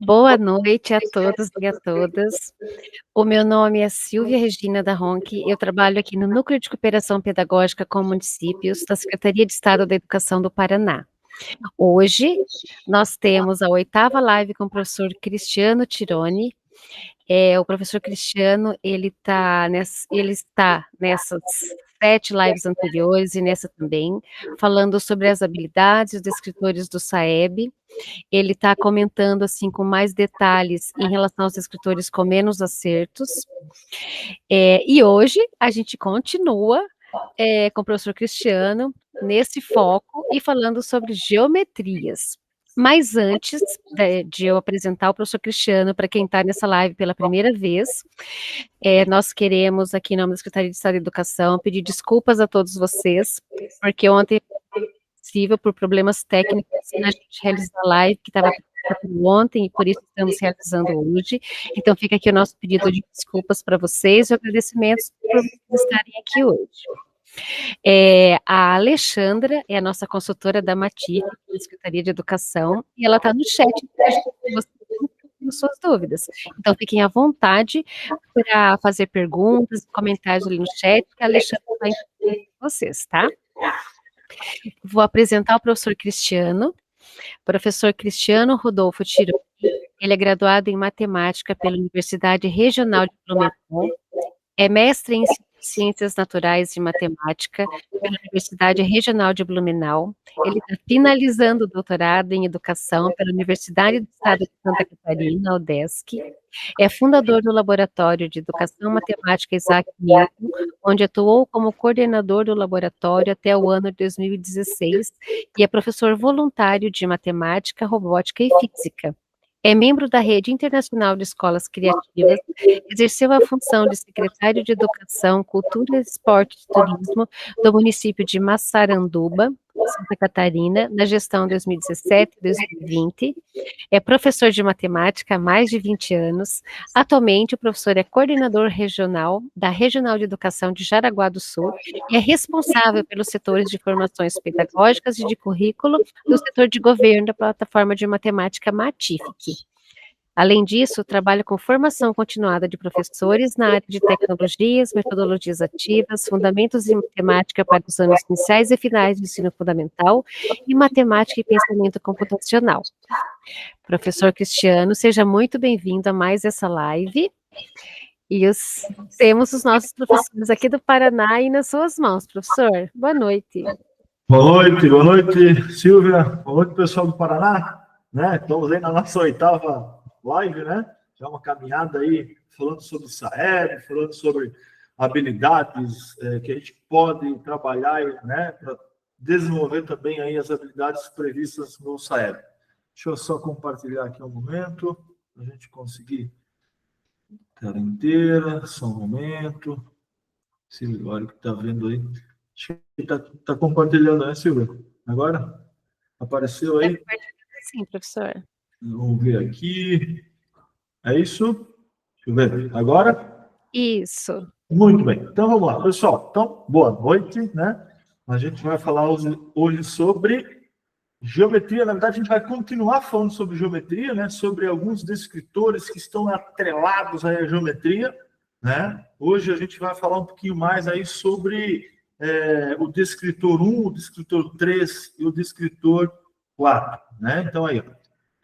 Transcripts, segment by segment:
Boa noite a todos e a todas. O meu nome é Silvia Regina da Ronque, eu trabalho aqui no Núcleo de Cooperação Pedagógica com Municípios da Secretaria de Estado da Educação do Paraná. Hoje, nós temos a 8ª live com o professor Cristiano Tironi. O professor Cristiano, ele está nessas 7 lives anteriores e nessa também, falando sobre as habilidades dos escritores do SAEB. Ele está comentando, assim, com mais detalhes em relação aos escritores com menos acertos. E hoje a gente continua com o professor Cristiano nesse foco e falando sobre geometrias. Mas antes de eu apresentar o professor Cristiano para quem está nessa live pela primeira vez, nós queremos, aqui em nome da Secretaria de Estado da Educação, pedir desculpas a todos vocês, porque ontem possível por problemas técnicos na gente realizar a live que estava ontem e por isso estamos realizando hoje. Então fica aqui o nosso pedido de desculpas para vocês e agradecimentos por vocês estarem aqui hoje. A Alexandra é a nossa consultora da MATIF, da Secretaria de Educação, e ela está no chat com suas dúvidas. Então fiquem à vontade para fazer perguntas, comentários ali no chat, que a Alexandra vai entender vocês, tá? Vou apresentar o professor Cristiano. Professor Cristiano Rodolfo Tironi, ele é graduado em matemática pela Universidade Regional de Blumenau, é mestre em Ciências Naturais e Matemática pela Universidade Regional de Blumenau, ele está finalizando o doutorado em Educação pela Universidade do Estado de Santa Catarina, UDESC, é fundador do Laboratório de Educação Matemática Isaac Newton, onde atuou como coordenador do laboratório até o ano de 2016, e é professor voluntário de Matemática, Robótica e Física. É membro da Rede Internacional de Escolas Criativas, exerceu a função de secretário de Educação, Cultura, Esporte e Turismo do município de Massaranduba, Santa Catarina, na gestão 2017-2020, é professor de matemática há mais de 20 anos, atualmente o professor é coordenador regional da Regional de Educação de Jaraguá do Sul e é responsável pelos setores de formações pedagógicas e de currículo do setor de governo da plataforma de matemática MATIFIC. Além disso, trabalha com formação continuada de professores na área de tecnologias, metodologias ativas, fundamentos em matemática para os anos iniciais e finais do ensino fundamental e matemática e pensamento computacional. Professor Cristiano, seja muito bem-vindo a mais essa live. E temos os nossos professores aqui do Paraná aí nas suas mãos, professor. Boa noite. Boa noite, Silvia. Boa noite, pessoal do Paraná. Estamos aí na nossa 8ª live, Já uma caminhada aí, falando sobre o SAEB, falando sobre habilidades que a gente pode trabalhar, para desenvolver também aí as habilidades previstas no SAEB. Deixa eu só compartilhar aqui um momento, para a gente conseguir tela inteira, só um momento. Silvia, olha o que está vendo aí. Acho que está compartilhando, né, Silvia? Agora? Apareceu aí? Sim, professor. Vamos ver aqui. É isso? Deixa eu ver. Agora? Isso. Muito bem. Então, vamos lá, pessoal. Então, boa noite, A gente vai falar hoje sobre geometria. Na verdade, a gente vai continuar falando sobre geometria, Sobre alguns descritores que estão atrelados à geometria, Hoje a gente vai falar um pouquinho mais aí sobre o descritor 1, o descritor 3 e o descritor 4, Então, aí,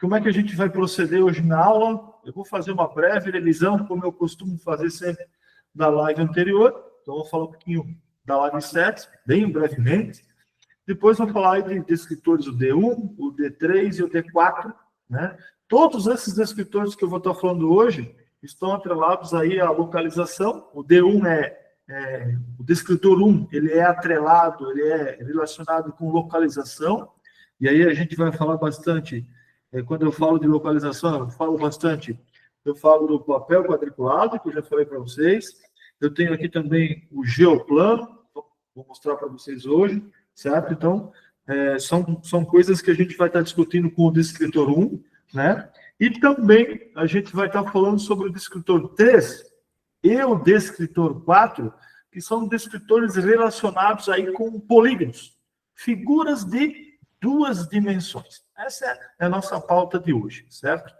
como é que a gente vai proceder hoje na aula? Eu vou fazer uma breve revisão, como eu costumo fazer sempre da live anterior. Então, eu vou falar um pouquinho da live 7, bem brevemente. Depois, vou falar de descritores, o D1, o D3 e o D4, Todos esses descritores que eu vou estar falando hoje estão atrelados aí à localização. O D1 o descritor 1, ele é atrelado, ele é relacionado com localização. E aí a gente vai falar bastante, quando eu falo de localização, eu falo do papel quadriculado, que eu já falei para vocês. Eu tenho aqui também o geoplano, vou mostrar para vocês hoje, certo? Então, são coisas que a gente vai estar discutindo com o descritor 1, E também a gente vai estar falando sobre o descritor 3 e o descritor 4, que são descritores relacionados aí com polígonos, figuras de 2 dimensões. Essa é a nossa pauta de hoje, certo?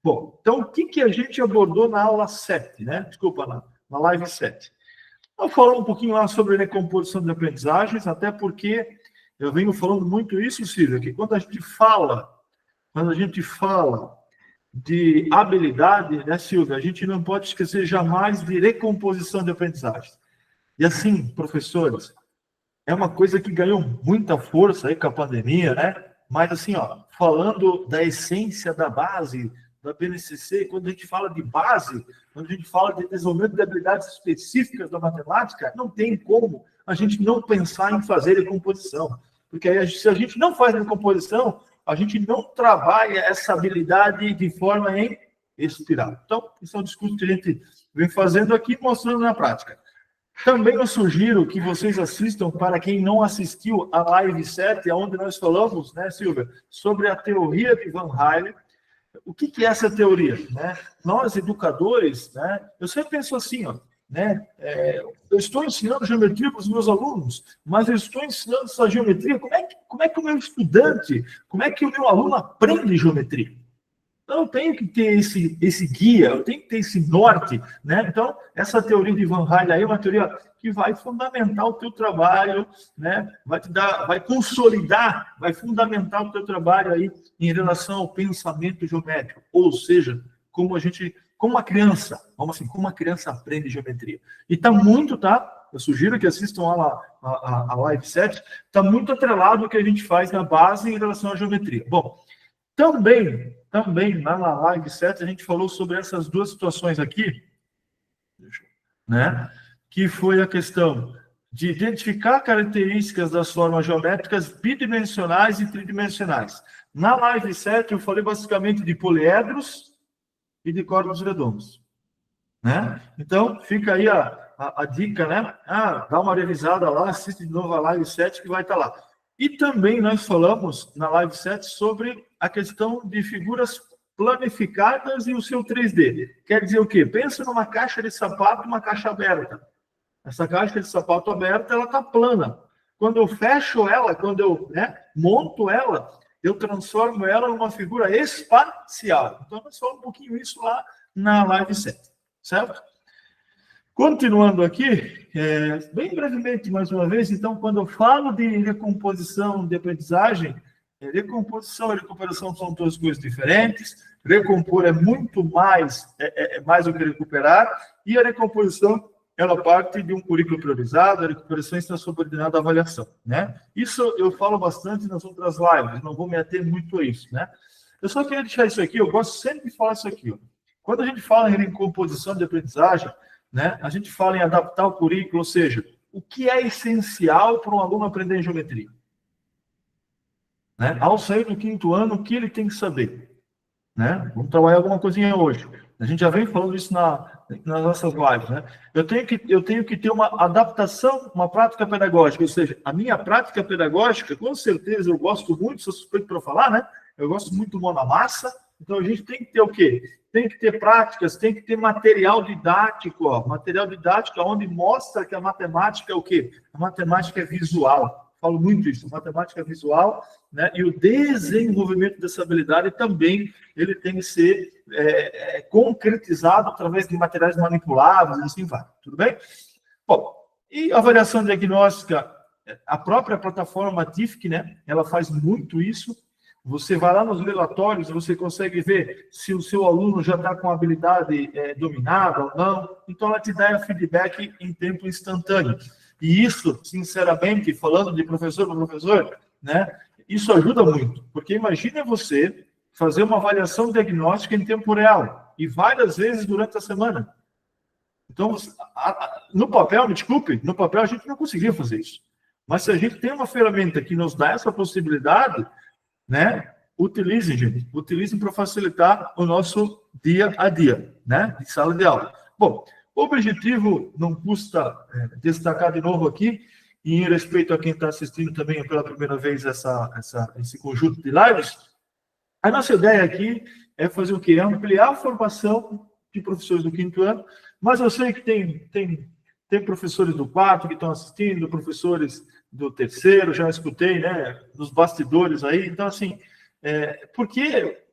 Bom, então o que a gente abordou na aula 7, né? Desculpa, na live 7. Eu falo um pouquinho lá sobre recomposição de aprendizagens, até porque eu venho falando muito isso, Silvia, que quando a gente fala de habilidade, né, Silvia, a gente não pode esquecer jamais de recomposição de aprendizagens. E assim, professores, é uma coisa que ganhou muita força aí com a pandemia, né? Mas assim, ó, falando da essência da base, da BNCC, quando a gente fala de base, quando a gente fala de desenvolvimento de habilidades específicas da matemática, não tem como a gente não pensar em fazer recomposição. Porque aí, se a gente não faz recomposição, a gente não trabalha essa habilidade de forma em espiral. Então, esse é um discurso que a gente vem fazendo aqui, mostrando na prática. Também eu sugiro que vocês assistam, para quem não assistiu, a live 7, onde nós falamos, né, Silvia, sobre a teoria de Van Hayek. O que é essa teoria? Né? Nós, educadores, né, eu sempre penso assim, ó, né, eu estou ensinando geometria para os meus alunos, mas eu estou ensinando essa geometria, como é que o meu estudante, como é que o meu aluno aprende geometria? Então, eu tenho que ter esse guia, eu tenho que ter esse norte, né? Então, essa teoria de Van Hayek aí é uma teoria que vai fundamentar o teu trabalho, né? Vai consolidar, vai fundamentar o teu trabalho aí em relação ao pensamento geométrico, ou seja, como uma criança, vamos assim, como uma criança aprende geometria. E está muito, tá? Eu sugiro que assistam a live 7, está muito atrelado o que a gente faz na base em relação à geometria. Bom, também, lá na live 7, a gente falou sobre essas duas situações aqui, né? Que foi a questão de identificar características das formas geométricas bidimensionais e tridimensionais. Na live 7, eu falei basicamente de poliedros e de corpos redondos, né? Então, fica aí a dica, né? Dá uma revisada lá, assiste de novo a live 7 que vai estar lá. E também nós falamos na live 7 sobre a questão de figuras planificadas e o seu 3D. Quer dizer o quê? Pensa numa caixa de sapato, uma caixa aberta. Essa caixa de sapato aberta, ela está plana. Quando eu fecho ela, quando eu monto ela, eu transformo ela numa figura espacial. Então, nós falamos um pouquinho isso lá na live 7, certo? Continuando aqui, bem brevemente, mais uma vez, então, quando eu falo de recomposição de aprendizagem, recomposição e recuperação são duas coisas diferentes. Recompor é muito mais, mais do que recuperar, e a recomposição, ela parte de um currículo priorizado, a recuperação está subordinada à avaliação, né? Isso eu falo bastante nas outras lives, não vou me ater muito a isso, né? Eu só queria deixar isso aqui, eu gosto sempre de falar isso aqui, ó. Quando a gente fala em recomposição de aprendizagem, né, a gente fala em adaptar o currículo, ou seja, o que é essencial para um aluno aprender em geometria? Né? Ao sair do 5º ano, o que ele tem que saber? Né? Vamos trabalhar alguma coisinha hoje. A gente já vem falando isso nas nossas lives. Né? Eu tenho que ter uma adaptação, uma prática pedagógica, ou seja, a minha prática pedagógica, com certeza eu gosto muito, sou suspeito para falar, né? Eu gosto muito do mão na massa, então a gente tem que ter o quê? Tem que ter práticas, tem que ter material didático, ó, material didático onde mostra que a matemática é o quê? A matemática é visual. Falo muito isso, matemática visual, né? E o desenvolvimento dessa habilidade também ele tem que ser concretizado através de materiais manipuláveis, e assim vai. Tudo bem? Bom, e a avaliação diagnóstica, a própria plataforma TIFC, né? Ela faz muito isso. Você vai lá nos relatórios, você consegue ver se o seu aluno já está com a habilidade dominada ou não. Então, ela te dá feedback em tempo instantâneo. E isso, sinceramente, falando de professor para professor, né, isso ajuda muito. Porque imagine você fazer uma avaliação diagnóstica em tempo real e várias vezes durante a semana. Então, no papel, me desculpe, no papel a gente não conseguia fazer isso. Mas se a gente tem uma ferramenta que nos dá essa possibilidade, né? Utilizem, gente. Utilizem para facilitar o nosso dia a dia, né? De sala de aula. Bom, o objetivo não custa destacar de novo aqui, e em respeito a quem está assistindo também pela primeira vez esse conjunto de lives, a nossa ideia aqui é fazer o quê? É ampliar a formação de professores do 5º ano, mas eu sei que tem professores do 4º que estão assistindo, professores do 3º, já escutei, né, dos bastidores aí. Então, assim, porque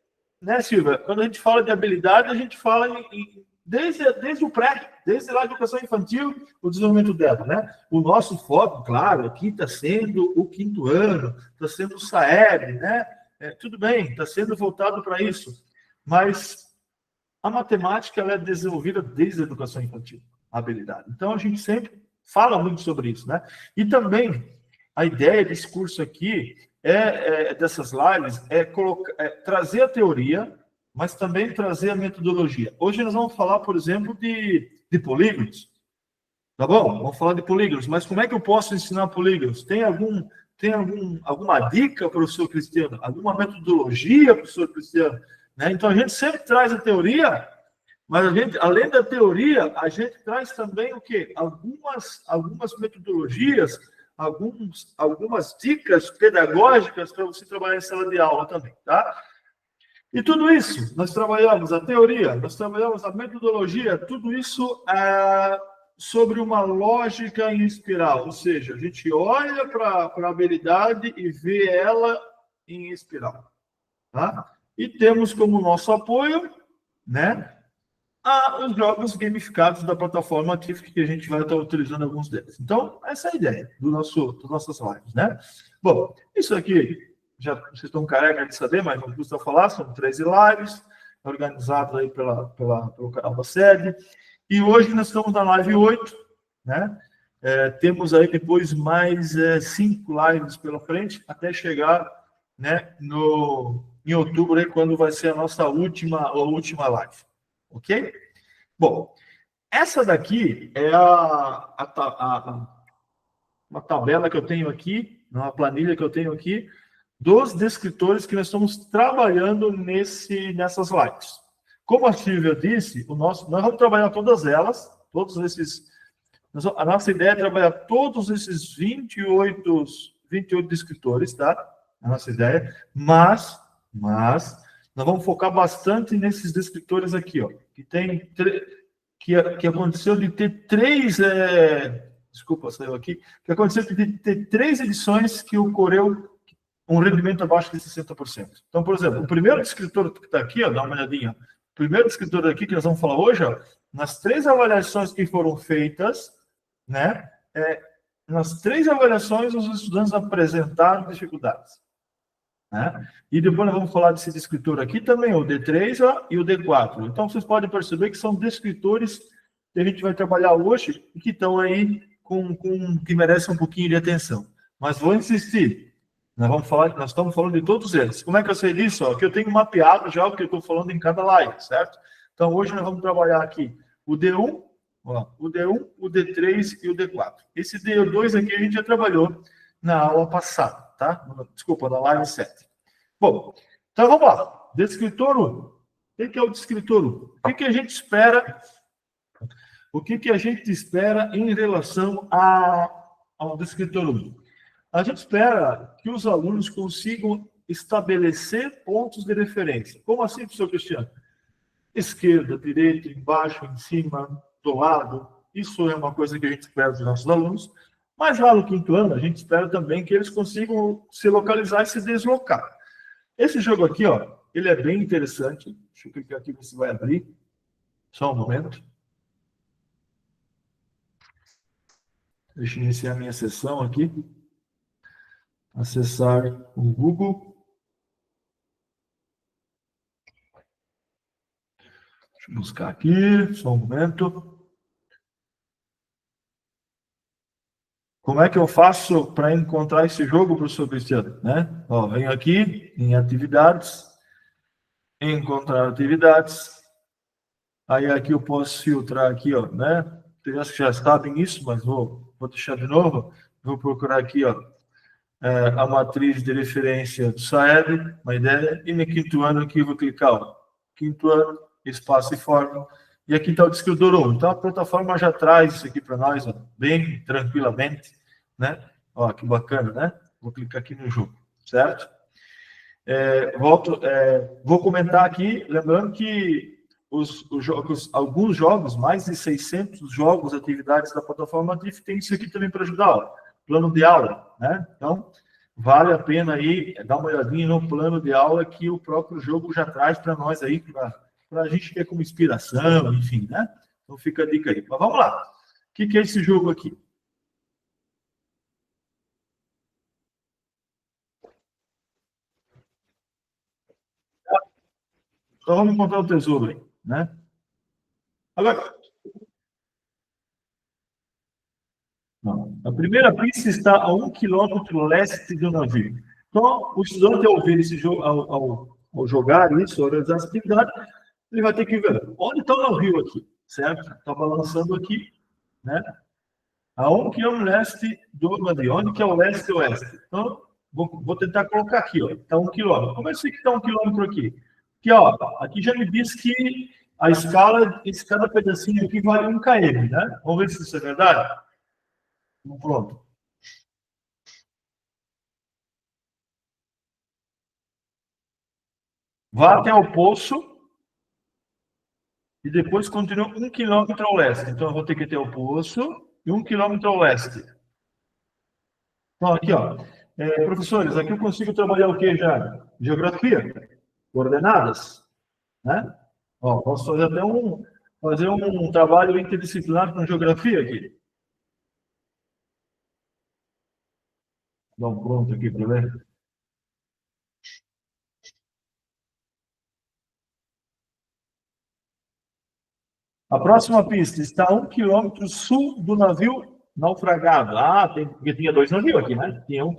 né, Silvia? Quando a gente fala de habilidade, a gente fala desde o pré, desde lá a educação infantil, o desenvolvimento dela, né? O nosso foco, claro, aqui está sendo o 5º ano, está sendo o SAEB, né? Tudo bem, está sendo voltado para isso, mas a matemática ela é desenvolvida desde a educação infantil, a habilidade. Então, a gente sempre fala muito sobre isso, né? E também, a ideia desse curso aqui, dessas lives, trazer a teoria, mas também trazer a metodologia. Hoje nós vamos falar, por exemplo, de polígonos. Tá bom? Vamos falar de polígonos, mas como é que eu posso ensinar polígonos? Tem alguma dica, professor Cristiano? Alguma metodologia, professor Cristiano? Né? Então, a gente sempre traz a teoria, mas a gente, além da teoria, a gente traz também o quê? Algumas metodologias, algumas dicas pedagógicas para você trabalhar em sala de aula também, tá? E tudo isso, nós trabalhamos a teoria, nós trabalhamos a metodologia, tudo isso sobre uma lógica em espiral, ou seja, a gente olha para a habilidade e vê ela em espiral, tá? E temos como nosso apoio, né, os jogos gamificados da plataforma Tiff, que a gente vai estar utilizando alguns deles. Então, essa é a ideia das nossas lives, né? Bom, isso aqui, já vocês estão careca de saber, mas não custa falar, são 13 lives, organizadas aí pelo canal da sede. E hoje nós estamos na live 8, né? Temos aí depois mais 5 lives pela frente, até chegar, né, em outubro, aí, quando vai ser a nossa última live. Ok? Bom, essa daqui é uma tabela que eu tenho aqui, uma planilha que eu tenho aqui, dos descritores que nós estamos trabalhando nessas lives. Como a Silvia disse, nós vamos trabalhar todas elas, a nossa ideia é trabalhar todos esses 28 descritores, tá? A nossa ideia, mas nós vamos focar bastante nesses descritores aqui, ó, que aconteceu de ter 3, desculpa, saiu aqui, que aconteceu de ter 3 edições que ocorreu um rendimento abaixo de 60%. Então, por exemplo, o primeiro descritor que está aqui, ó, dá uma olhadinha, o primeiro descritor aqui que nós vamos falar hoje, ó, nas 3 avaliações que foram feitas, né, nas 3 avaliações os estudantes apresentaram dificuldades. Né? E depois nós vamos falar desse descritor aqui também, o D3 e o D4. Então, vocês podem perceber que são descritores que a gente vai trabalhar hoje e que estão aí que merecem um pouquinho de atenção. Mas vou insistir. Nós estamos falando de todos eles. Como é que eu sei disso? Ó, que eu tenho mapeado já o que eu estou falando em cada live, certo? Então, hoje nós vamos trabalhar aqui o D1, o D3 e o D4. Esse D2 aqui a gente já trabalhou na aula passada, tá? Desculpa, na live 7. Bom, então vamos lá. Descritor 1. O que é o descritor 1? O que a gente espera? O que a gente espera em relação ao descritor 1? A gente espera que os alunos consigam estabelecer pontos de referência. Como assim, professor Cristiano? Esquerda, direita, embaixo, em cima, do lado. Isso é uma coisa que a gente espera dos nossos alunos. Mas lá no 5º ano, a gente espera também que eles consigam se localizar e se deslocar. Esse jogo aqui, ó, ele é bem interessante. Deixa eu clicar aqui, ver se vai abrir. Só um momento. Deixa eu iniciar a minha sessão aqui. Acessar o Google. Deixa eu buscar aqui, só um momento. Como é que eu faço para encontrar esse jogo, professor Cristiano? Né? Ó, venho aqui em atividades, encontrar atividades. Aí aqui eu posso filtrar aqui, ó, né? Vocês acho que já sabem isso, mas vou deixar de novo. Vou procurar aqui, ó, a matriz de referência do SAEB, uma ideia, e no 5º ano aqui eu vou clicar, ó, 5º ano, espaço e forma, e aqui está o descritor 1. Então a plataforma já traz isso aqui para nós, ó, bem tranquilamente, né? Ó, que bacana, né? Vou clicar aqui no jogo, certo? Vou comentar aqui, lembrando que alguns jogos, mais de 600 jogos, atividades da plataforma TIF, tem isso aqui também para ajudar, ó, plano de aula, né? Então, vale a pena aí dar uma olhadinha no plano de aula que o próprio jogo já traz para nós aí, para a gente ter como inspiração, enfim, né? Então fica a dica aí. Mas vamos lá. O que é esse jogo aqui? Então vamos encontrar o tesouro aí, né? Agora, não. A primeira pista está a 1 quilômetro leste do navio. Então, o estudante, ao ver esse jogo, ao jogar isso, ao realizar essa atividade, ele vai ter que ver onde está o navio aqui, certo? Está balançando aqui, né? A 1 quilômetro leste do navio. Onde que é o leste e o oeste? Então, vou tentar colocar aqui, ó. Está 1 quilômetro. Como é que está 1 quilômetro aqui? Aqui, ó, aqui já me diz que a escala, cada pedacinho aqui vale 1 km, né? Vamos ver se isso é verdade? Pronto. Vá até o poço e depois continua 1 km ao leste. Então, eu vou ter que ter o poço e 1 km ao leste. Então, aqui, ó. Professores, aqui eu consigo trabalhar o que já? Geografia, coordenadas, né? Ó, posso fazer até fazer um trabalho interdisciplinar com geografia aqui. Dá um pronto aqui para ver. A próxima pista está a 1 km sul do navio naufragado. Ah, porque tinha 2 navios aqui, né? Tinha um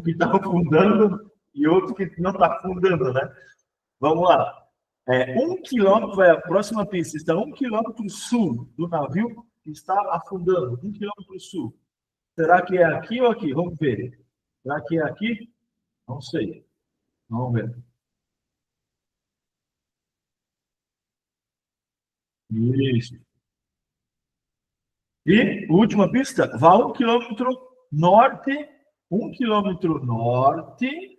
que estava afundando e outro que não está afundando, né? Vamos lá. 1 km, a próxima pista está a 1 km sul do navio que está afundando. 1 km sul. Será que é aqui ou aqui? Vamos ver. Será que é aqui? Não sei. Vamos ver. Isso. E, última pista, vá 1 km norte, 1 km norte,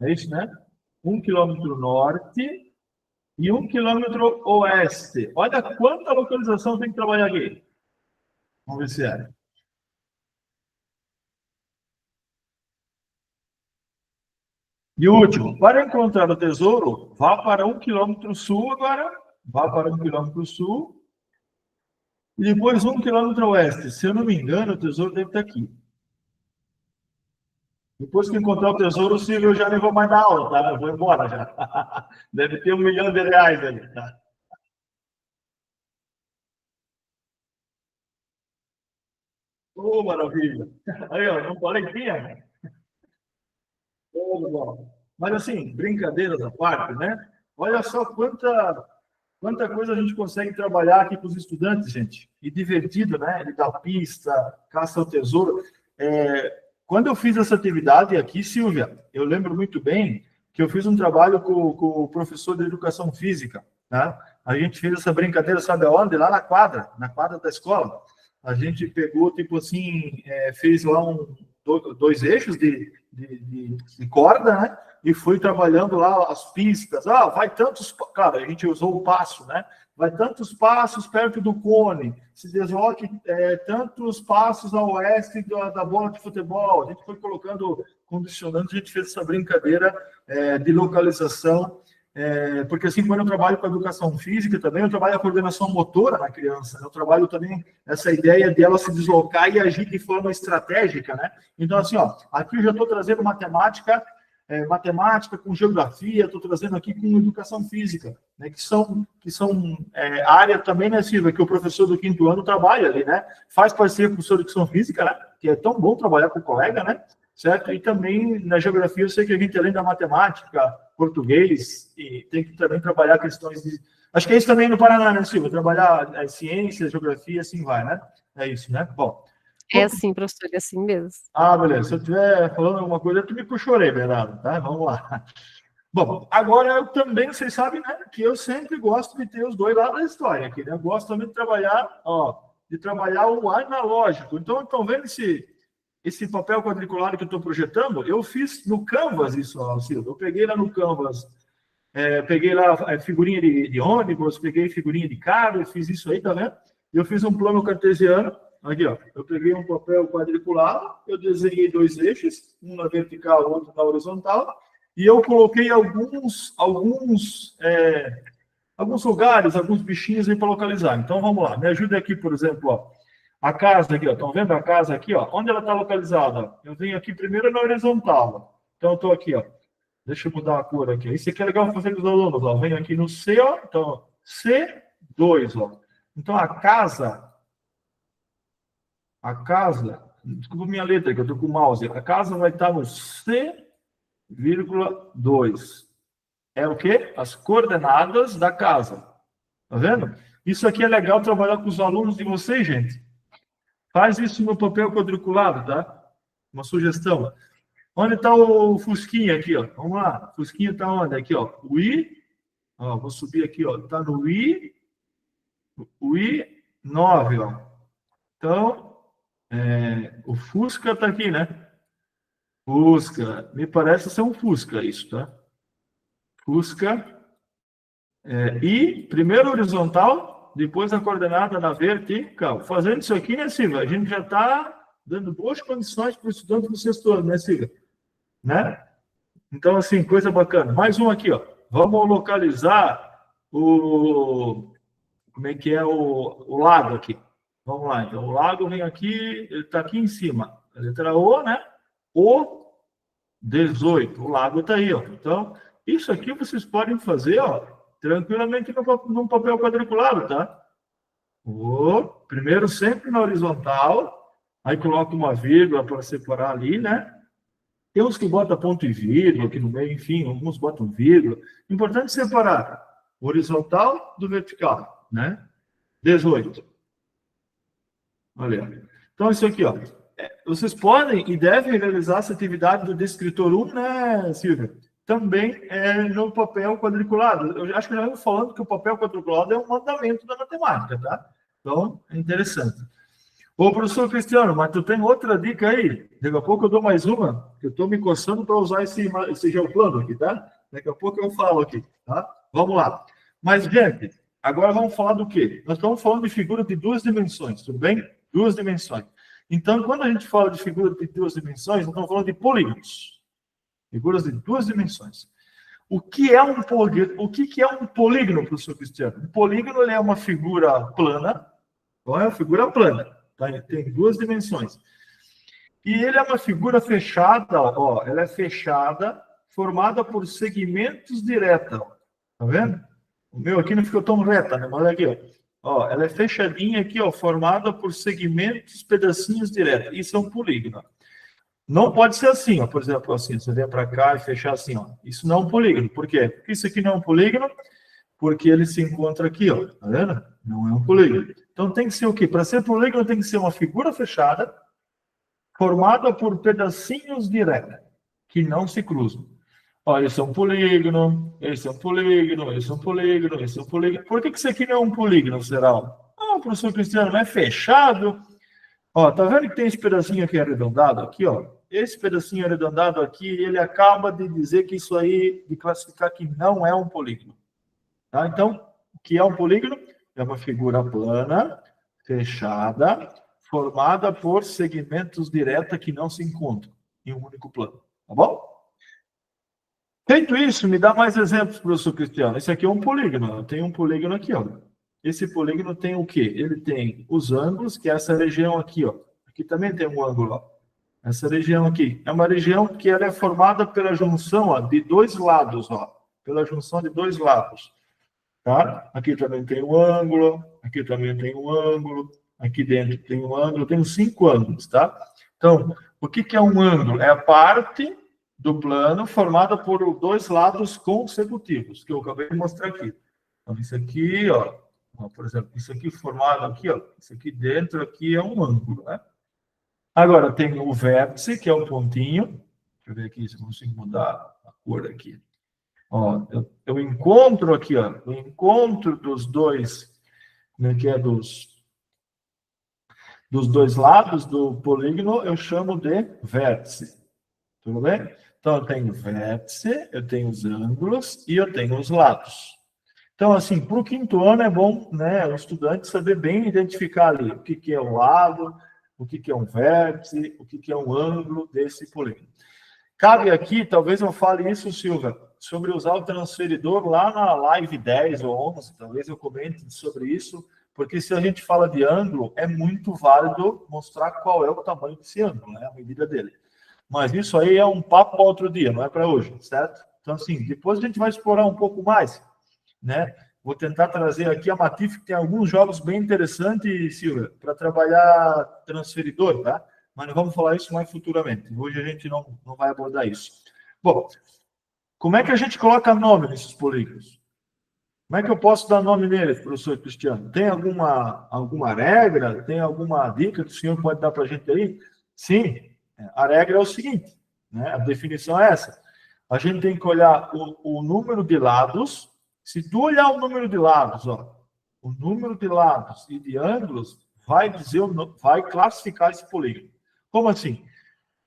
é isso, né? 1 km norte e 1 km oeste. Olha quanta localização tem que trabalhar aqui. Vamos ver se é. E último, para encontrar o tesouro, vá para 1 km sul agora, vá para 1 km sul e depois 1 km oeste. Se eu não me engano, o tesouro deve estar aqui. Depois que encontrar o tesouro, Silvio, eu já nem vou mais dar aula, tá? Eu vou embora já. Deve ter R$ 1 milhão ali, tá? Ô, maravilha! Aí, ó, não falei que tinha, né? Tudo bom. Mas, assim, brincadeiras à parte, né? Olha só quanta coisa a gente consegue trabalhar aqui com os estudantes, gente. E divertido, né? Ele dá pista, caça ao tesouro. Quando eu fiz essa atividade aqui, Silvia, eu lembro muito bem que eu fiz um trabalho com o professor de educação física, tá? A gente fez essa brincadeira, sabe aonde? Lá na quadra da escola. A gente pegou, tipo assim, fez lá dois eixos de corda, né? E foi trabalhando lá as pistas. Ah, vai tantos... Claro, a gente usou o passo, né? Vai tantos passos perto do cone, se desloque tantos passos ao oeste da bola de futebol. A gente foi colocando condicionantes, a gente fez essa brincadeira de localização, porque assim, quando eu trabalho com a educação física também, eu trabalho a coordenação motora na criança, eu trabalho também essa ideia dela se deslocar e agir de forma estratégica, né? Então, assim, ó, aqui eu já estou trazendo matemática com geografia, estou trazendo aqui com educação física, né, que são área também, né, Silvia, que o professor do 5º ano trabalha ali, né? Faz parceria com o professor de educação física, né? Que é tão bom trabalhar com o colega, né? Certo? E também na geografia eu sei que a gente, além da matemática, português, e tem que também trabalhar questões de... Acho que é isso também no Paraná, né, Silvia? Trabalhar ciências, geografia, assim vai, né? É isso, né? Bom. É assim, professor, é assim mesmo. Ah, beleza. Se eu estiver falando alguma coisa, tu me puxou aí, Bernardo, tá? Vamos lá. Bom, agora eu também, vocês sabem, né, que eu sempre gosto de ter os dois lados da história aqui, né? Eu gosto também de trabalhar, o analógico. Então, estão vendo esse papel quadriculado que eu estou projetando? Eu fiz no Canvas isso, Silvio. Eu peguei lá no Canvas, peguei lá figurinha de ônibus, peguei figurinha de carro, eu fiz isso aí, tá vendo? Eu fiz um plano cartesiano aqui, ó, eu peguei um papel quadriculado, eu desenhei dois eixos, um na vertical, outro na horizontal, e eu coloquei alguns lugares, alguns bichinhos aí para localizar. Então, vamos lá. Me ajuda aqui, por exemplo, ó, a casa aqui, ó. Estão vendo a casa aqui, ó? Onde ela está localizada? Eu venho aqui primeiro na horizontal. Ó. Então, eu estou aqui, ó. Deixa eu mudar a cor aqui. Isso aqui é legal fazer com os alunos, ó. Venho aqui no C, ó. Então, C2, ó. Então, a casa, desculpa minha letra, que eu estou com o mouse. A casa vai estar no C,2. É o quê? As coordenadas da casa. Tá vendo? Isso aqui é legal trabalhar com os alunos de vocês, gente. Faz isso no papel quadriculado, tá? Uma sugestão. Onde está o Fusquinha aqui, ó? Vamos lá. O Fusquinha está onde? Aqui, ó. O I. Ó, vou subir aqui, ó. Está no I. O I9, ó. Então, o Fusca está aqui, né? Fusca. Me parece ser um Fusca isso, tá? Fusca. I, primeiro horizontal, depois a coordenada na vertical. Fazendo isso aqui, né, Silvia? A gente já está dando boas condições para o estudante do sexto ano, né, Silvia? Né? Então, assim, coisa bacana. Mais um aqui, ó. Vamos localizar o... Como é que é o lago aqui? Vamos lá. Então, o lago vem aqui, ele está aqui em cima. A letra O, né? O 18. O lago está aí, ó. Então, isso aqui vocês podem fazer, ó, tranquilamente num papel quadriculado, tá? Primeiro sempre na horizontal, aí coloca uma vírgula para separar ali, né? Tem uns que botam ponto e vírgula aqui no meio, enfim, alguns botam vírgula. Importante separar o horizontal do vertical, né? 18. Olha. Então, isso aqui, ó. Vocês podem e devem realizar essa atividade do descritor 1, né, Silvia? Também no papel quadriculado. Eu acho que já estamos falando que o papel quadriculado é um mandamento da matemática, tá? Então, é interessante. Ô, professor Cristiano, mas tu tem outra dica aí? Daqui a pouco eu dou mais uma, que eu estou me coçando para usar esse geoplano aqui, tá? Daqui a pouco eu falo aqui, tá? Vamos lá. Mas, gente, agora vamos falar do quê? Nós estamos falando de figura de duas dimensões, tudo bem? Duas dimensões. Então, quando a gente fala de figura de duas dimensões, nós estamos falando de polígonos. Figuras de duas dimensões. O que é um polígono, professor Cristiano? Um polígono é uma figura plana, não é uma figura plana, tá? Tem duas dimensões. E ele é uma figura fechada, ó, ela é fechada, formada por segmentos direta, ó. Tá vendo? O meu aqui não ficou tão reta, né? Mas olha aqui, ó. Ó, ela é fechadinha aqui, ó, formada por segmentos, pedacinhos diretos. Isso é um polígono. Não pode ser assim, ó. Por exemplo, assim, você vem para cá e fechar assim, ó. Isso não é um polígono. Por quê? Porque isso aqui não é um polígono, porque ele se encontra aqui, ó. Tá vendo? Não é um polígono. Então tem que ser o quê? Para ser polígono tem que ser uma figura fechada, formada por pedacinhos diretos, que não se cruzam. Ó, esse é um polígono, esse é um polígono, esse é um polígono, esse é um polígono. Por que isso aqui não é um polígono, será? Ah, professor Cristiano, não é fechado? Ó, tá vendo que tem esse pedacinho aqui arredondado aqui, ó? Esse pedacinho arredondado aqui, ele acaba de dizer que isso aí, de classificar que não é um polígono. Tá? Então, o que é um polígono? É uma figura plana, fechada, formada por segmentos diretos que não se encontram em um único plano. Tá bom? Feito isso, me dá mais exemplos, professor Cristiano. Esse aqui é um polígono. Tem um polígono aqui, ó. Esse polígono tem o quê? Ele tem os ângulos, que é essa região aqui, ó. Aqui também tem um ângulo, ó. Essa região aqui. É uma região que ela é formada pela junção, ó, de dois lados, ó. Pela junção de dois lados. Tá? Aqui também tem um ângulo. Aqui também tem um ângulo. Aqui dentro tem um ângulo. Tem 5 ângulos, tá? Então, o que é um ângulo? É a parte do plano formada por dois lados consecutivos, que eu acabei de mostrar aqui. Então, isso aqui, ó. Por exemplo, isso aqui formado aqui, ó, isso aqui dentro aqui é um ângulo, né? Agora tem o vértice, que é o pontinho. Deixa eu ver aqui se eu consigo mudar a cor aqui. Ó, eu encontro aqui, ó, o encontro dos dois, né, que é dos dois lados do polígono, eu chamo de vértice. Tudo bem? Então, eu tenho vértice, eu tenho os ângulos e eu tenho os lados. Então, assim, para o quinto ano é bom, né, o estudante saber bem identificar ali o que é um lado, o que é um vértice, o que é um ângulo desse polígono. Cabe aqui, talvez eu fale isso, Silvia, sobre usar o transferidor lá na live 10 ou 11, talvez eu comente sobre isso, porque se a gente fala de ângulo, é muito válido mostrar qual é o tamanho desse ângulo, né, a medida dele. Mas isso aí é um papo para outro dia, não é para hoje, certo? Então, assim, depois a gente vai explorar um pouco mais, né? Vou tentar trazer aqui a Matif, que tem alguns jogos bem interessantes, Silvia, para trabalhar transferidor, tá? Mas não vamos falar isso mais futuramente. Hoje a gente não vai abordar isso. Bom, como é que a gente coloca nome nesses polígonos? Como é que eu posso dar nome neles, professor Cristiano? Tem alguma regra? Tem alguma dica que o senhor pode dar para a gente aí? Sim, a regra é o seguinte, né? A definição é essa. A gente tem que olhar o número de lados. Se tu olhar o número de lados, ó, o número de lados e de ângulos vai classificar esse polígono. Como assim?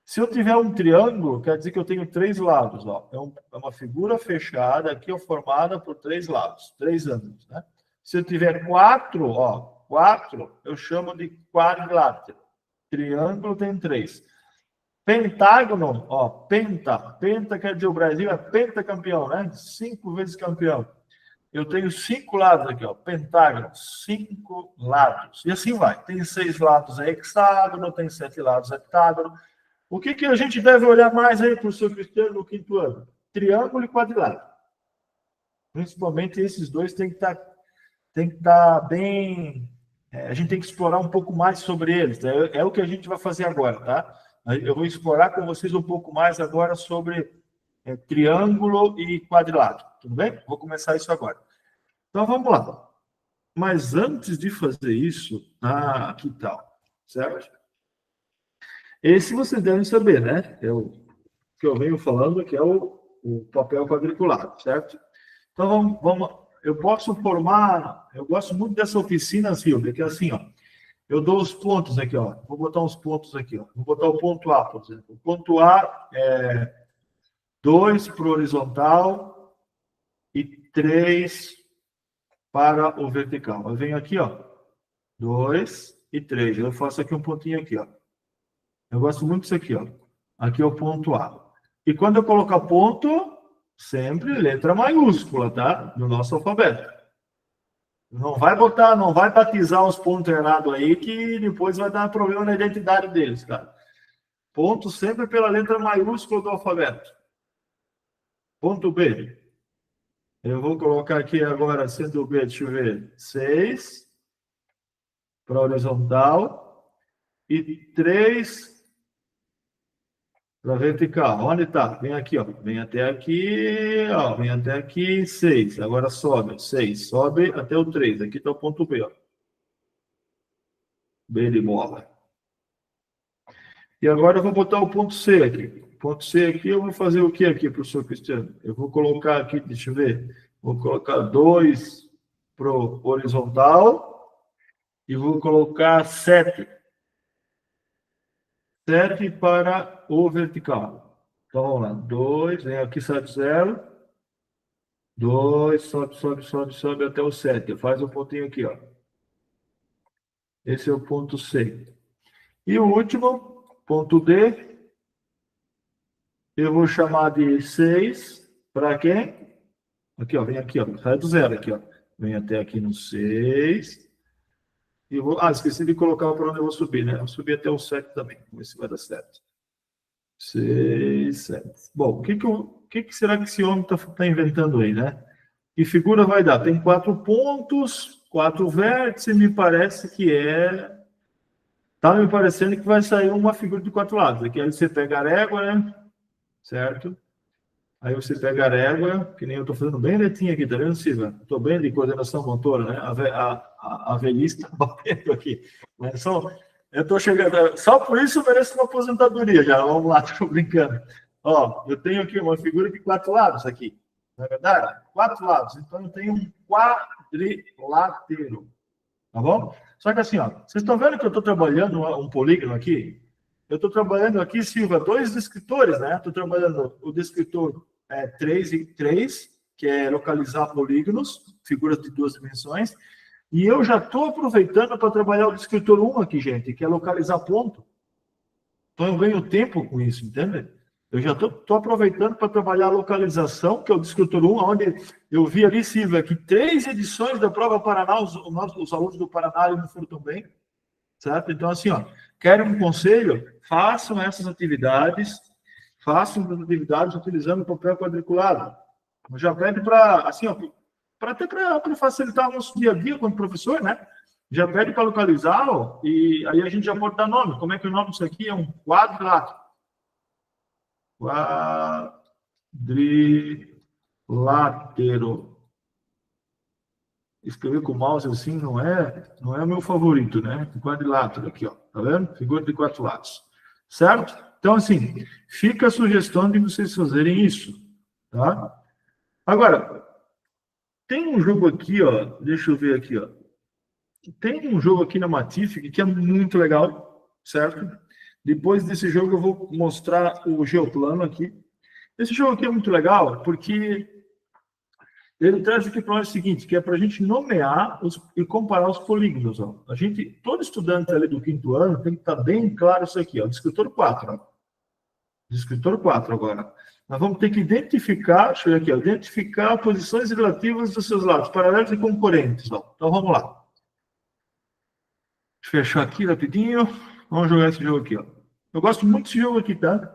Se eu tiver um triângulo, quer dizer que eu tenho 3 lados. Ó. É uma figura fechada aqui, formada por 3 lados, 3 ângulos. Né? Se eu tiver 4, eu chamo de quadrilátero. Triângulo tem 3. Pentágono, ó, penta quer dizer o Brasil é pentacampeão, né? 5 vezes campeão. Eu tenho 5 lados aqui, ó, pentágono, 5 lados. E assim vai. Tem 6 lados é hexágono, tem 7 lados é heptágono. O que a gente deve olhar mais aí, professor Cristiano, no quinto ano? Triângulo e quadrilátero. Principalmente esses dois tem que estar bem... a gente tem que explorar um pouco mais sobre eles. É o que a gente vai fazer agora, tá? Eu vou explorar com vocês um pouco mais agora sobre triângulo e quadrilátero. Tudo bem? Vou começar isso agora. Então, vamos lá. Mas antes de fazer isso, que tal? Certo? Esse vocês devem saber, né? É o que eu venho falando, que é o papel quadriculado, certo? Então, vamos. Eu posso formar... Eu gosto muito dessa oficina, Silvia, que é assim, ó. Eu dou os pontos aqui, ó. Vou botar uns pontos aqui, ó. Vou botar o ponto A, por exemplo. O ponto A é 2 para o horizontal e 3 para o vertical. Eu venho aqui, ó. 2 e 3. Eu faço aqui um pontinho aqui, ó. Eu gosto muito disso aqui, ó. Aqui é o ponto A. E quando eu colocar ponto, sempre letra maiúscula, tá? No nosso alfabeto. Não vai batizar os pontos errados aí, que depois vai dar problema na identidade deles, cara. Ponto sempre pela letra maiúscula do alfabeto. Ponto B. Eu vou colocar aqui agora, sendo o B, deixa eu ver, 6 para horizontal e 3 para vertical. Onde está? Vem aqui, ó. Vem até aqui, ó. Vem até aqui, 6. Agora sobe, 6. Sobe até o 3. Aqui está o ponto B, ó. B de bola. E agora eu vou botar o ponto C aqui. Ponto C aqui, eu vou fazer o que aqui, professor Cristiano? Eu vou colocar aqui, deixa eu ver. Vou colocar 2 para o horizontal e vou colocar 7. 7 para o vertical. Então, vamos lá. 2, vem aqui, sai do 0. 2, sobe até o 7. Faz um pontinho aqui, ó. Esse é o ponto C. E o último, ponto D, eu vou chamar de 6 para quem? Aqui, ó, vem aqui, ó. Sai do 0 aqui, ó. Vem até aqui no 6. E vou... esqueci de colocar para onde eu vou subir, né? Vou subir até o 7 também. Vamos ver se vai dar certo. 6, 7. Bom, o que será que esse homem está inventando aí, né? Que figura vai dar? Tem 4 pontos, 4 vértices, me parece que é... Tá me parecendo que vai sair uma figura de 4 lados. Aqui aí você pega a régua, né? Certo? Aí você pega a régua, que nem eu estou fazendo bem letinho aqui, tá vendo, Silvia? Estou bem de coordenação motora, né? A velhice está batendo aqui. Mas eu estou chegando... Só por isso eu mereço uma aposentadoria já. Vamos lá, estou brincando. Ó, eu tenho aqui uma figura de 4 lados aqui. Não é verdade? 4 lados. Então eu tenho um quadrilátero. Tá bom? Só que assim, ó, vocês estão vendo que eu estou trabalhando um polígono aqui? Eu estou trabalhando aqui, Silva, 2 descritores, né? Estou trabalhando o descritor 3 e 3 que é localizar polígonos, figuras de 2 dimensões, e eu já estou aproveitando para trabalhar o descritor 1 aqui, gente, que é localizar ponto. Então eu ganho tempo com isso, entende? Eu já estou aproveitando para trabalhar a localização, que é o descritor 1, onde eu vi ali, Silvia, que 3 edições da prova Paraná, os alunos do Paraná não foram tão bem, certo? Então, assim, ó, querem um conselho? Façam essas atividades utilizando o papel quadriculado. Já pede para, assim, ó, até para facilitar o nosso dia a dia como professor, né? Já pede para localizá-lo e aí a gente já pode dar nome. Como é que o nome disso aqui é um quadrilátero? Quadrilátero. Escrever com o mouse assim não é o meu favorito, né? Quadrilátero aqui, ó. Tá vendo? Figura de 4 lados. Certo? Então, assim, fica a sugestão de vocês fazerem isso, tá? Agora, tem um jogo aqui, ó. Deixa eu ver aqui, ó. Tem um jogo aqui na Matific que é muito legal, certo? Depois desse jogo eu vou mostrar o Geoplano aqui. Esse jogo aqui é muito legal porque ele traz aqui para nós o seguinte, que é para a gente nomear e comparar os polígonos. Ó. Todo estudante ali do 5º ano tem que estar bem claro isso aqui, ó, descritor 4. Ó. Descritor 4 agora. Nós vamos ter que identificar, deixa eu ver aqui, ó, identificar posições relativas dos seus lados, paralelos e concorrentes. Ó. Então vamos lá. Deixa eu fechar aqui rapidinho. Vamos jogar esse jogo aqui, ó. Eu gosto muito desse jogo aqui, tá?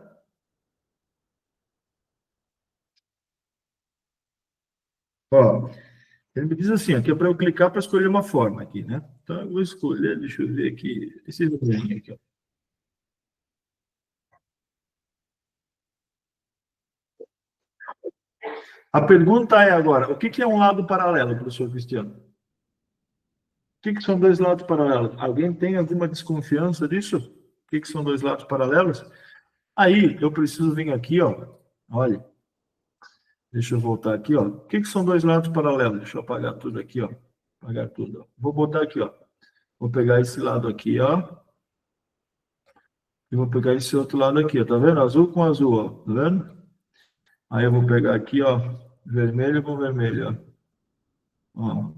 Ó, ele me diz assim, aqui é para eu clicar para escolher uma forma aqui, né? Então eu vou escolher, deixa eu ver aqui, esse joguinho aqui, ó. A pergunta é agora, o que é um lado paralelo, professor Cristiano? O que são 2 lados paralelos? Alguém tem alguma desconfiança disso? O que são 2 lados paralelos? Aí, eu preciso vir aqui, ó. Olha. Deixa eu voltar aqui, ó. O que são 2 lados paralelos? Deixa eu apagar tudo aqui, ó. Apagar tudo. Ó. Vou botar aqui, ó. Vou pegar esse lado aqui, ó. E vou pegar esse outro lado aqui, ó. Tá vendo? Azul com azul, ó. Tá vendo? Aí eu vou pegar aqui, ó. Vermelho com vermelho, ó.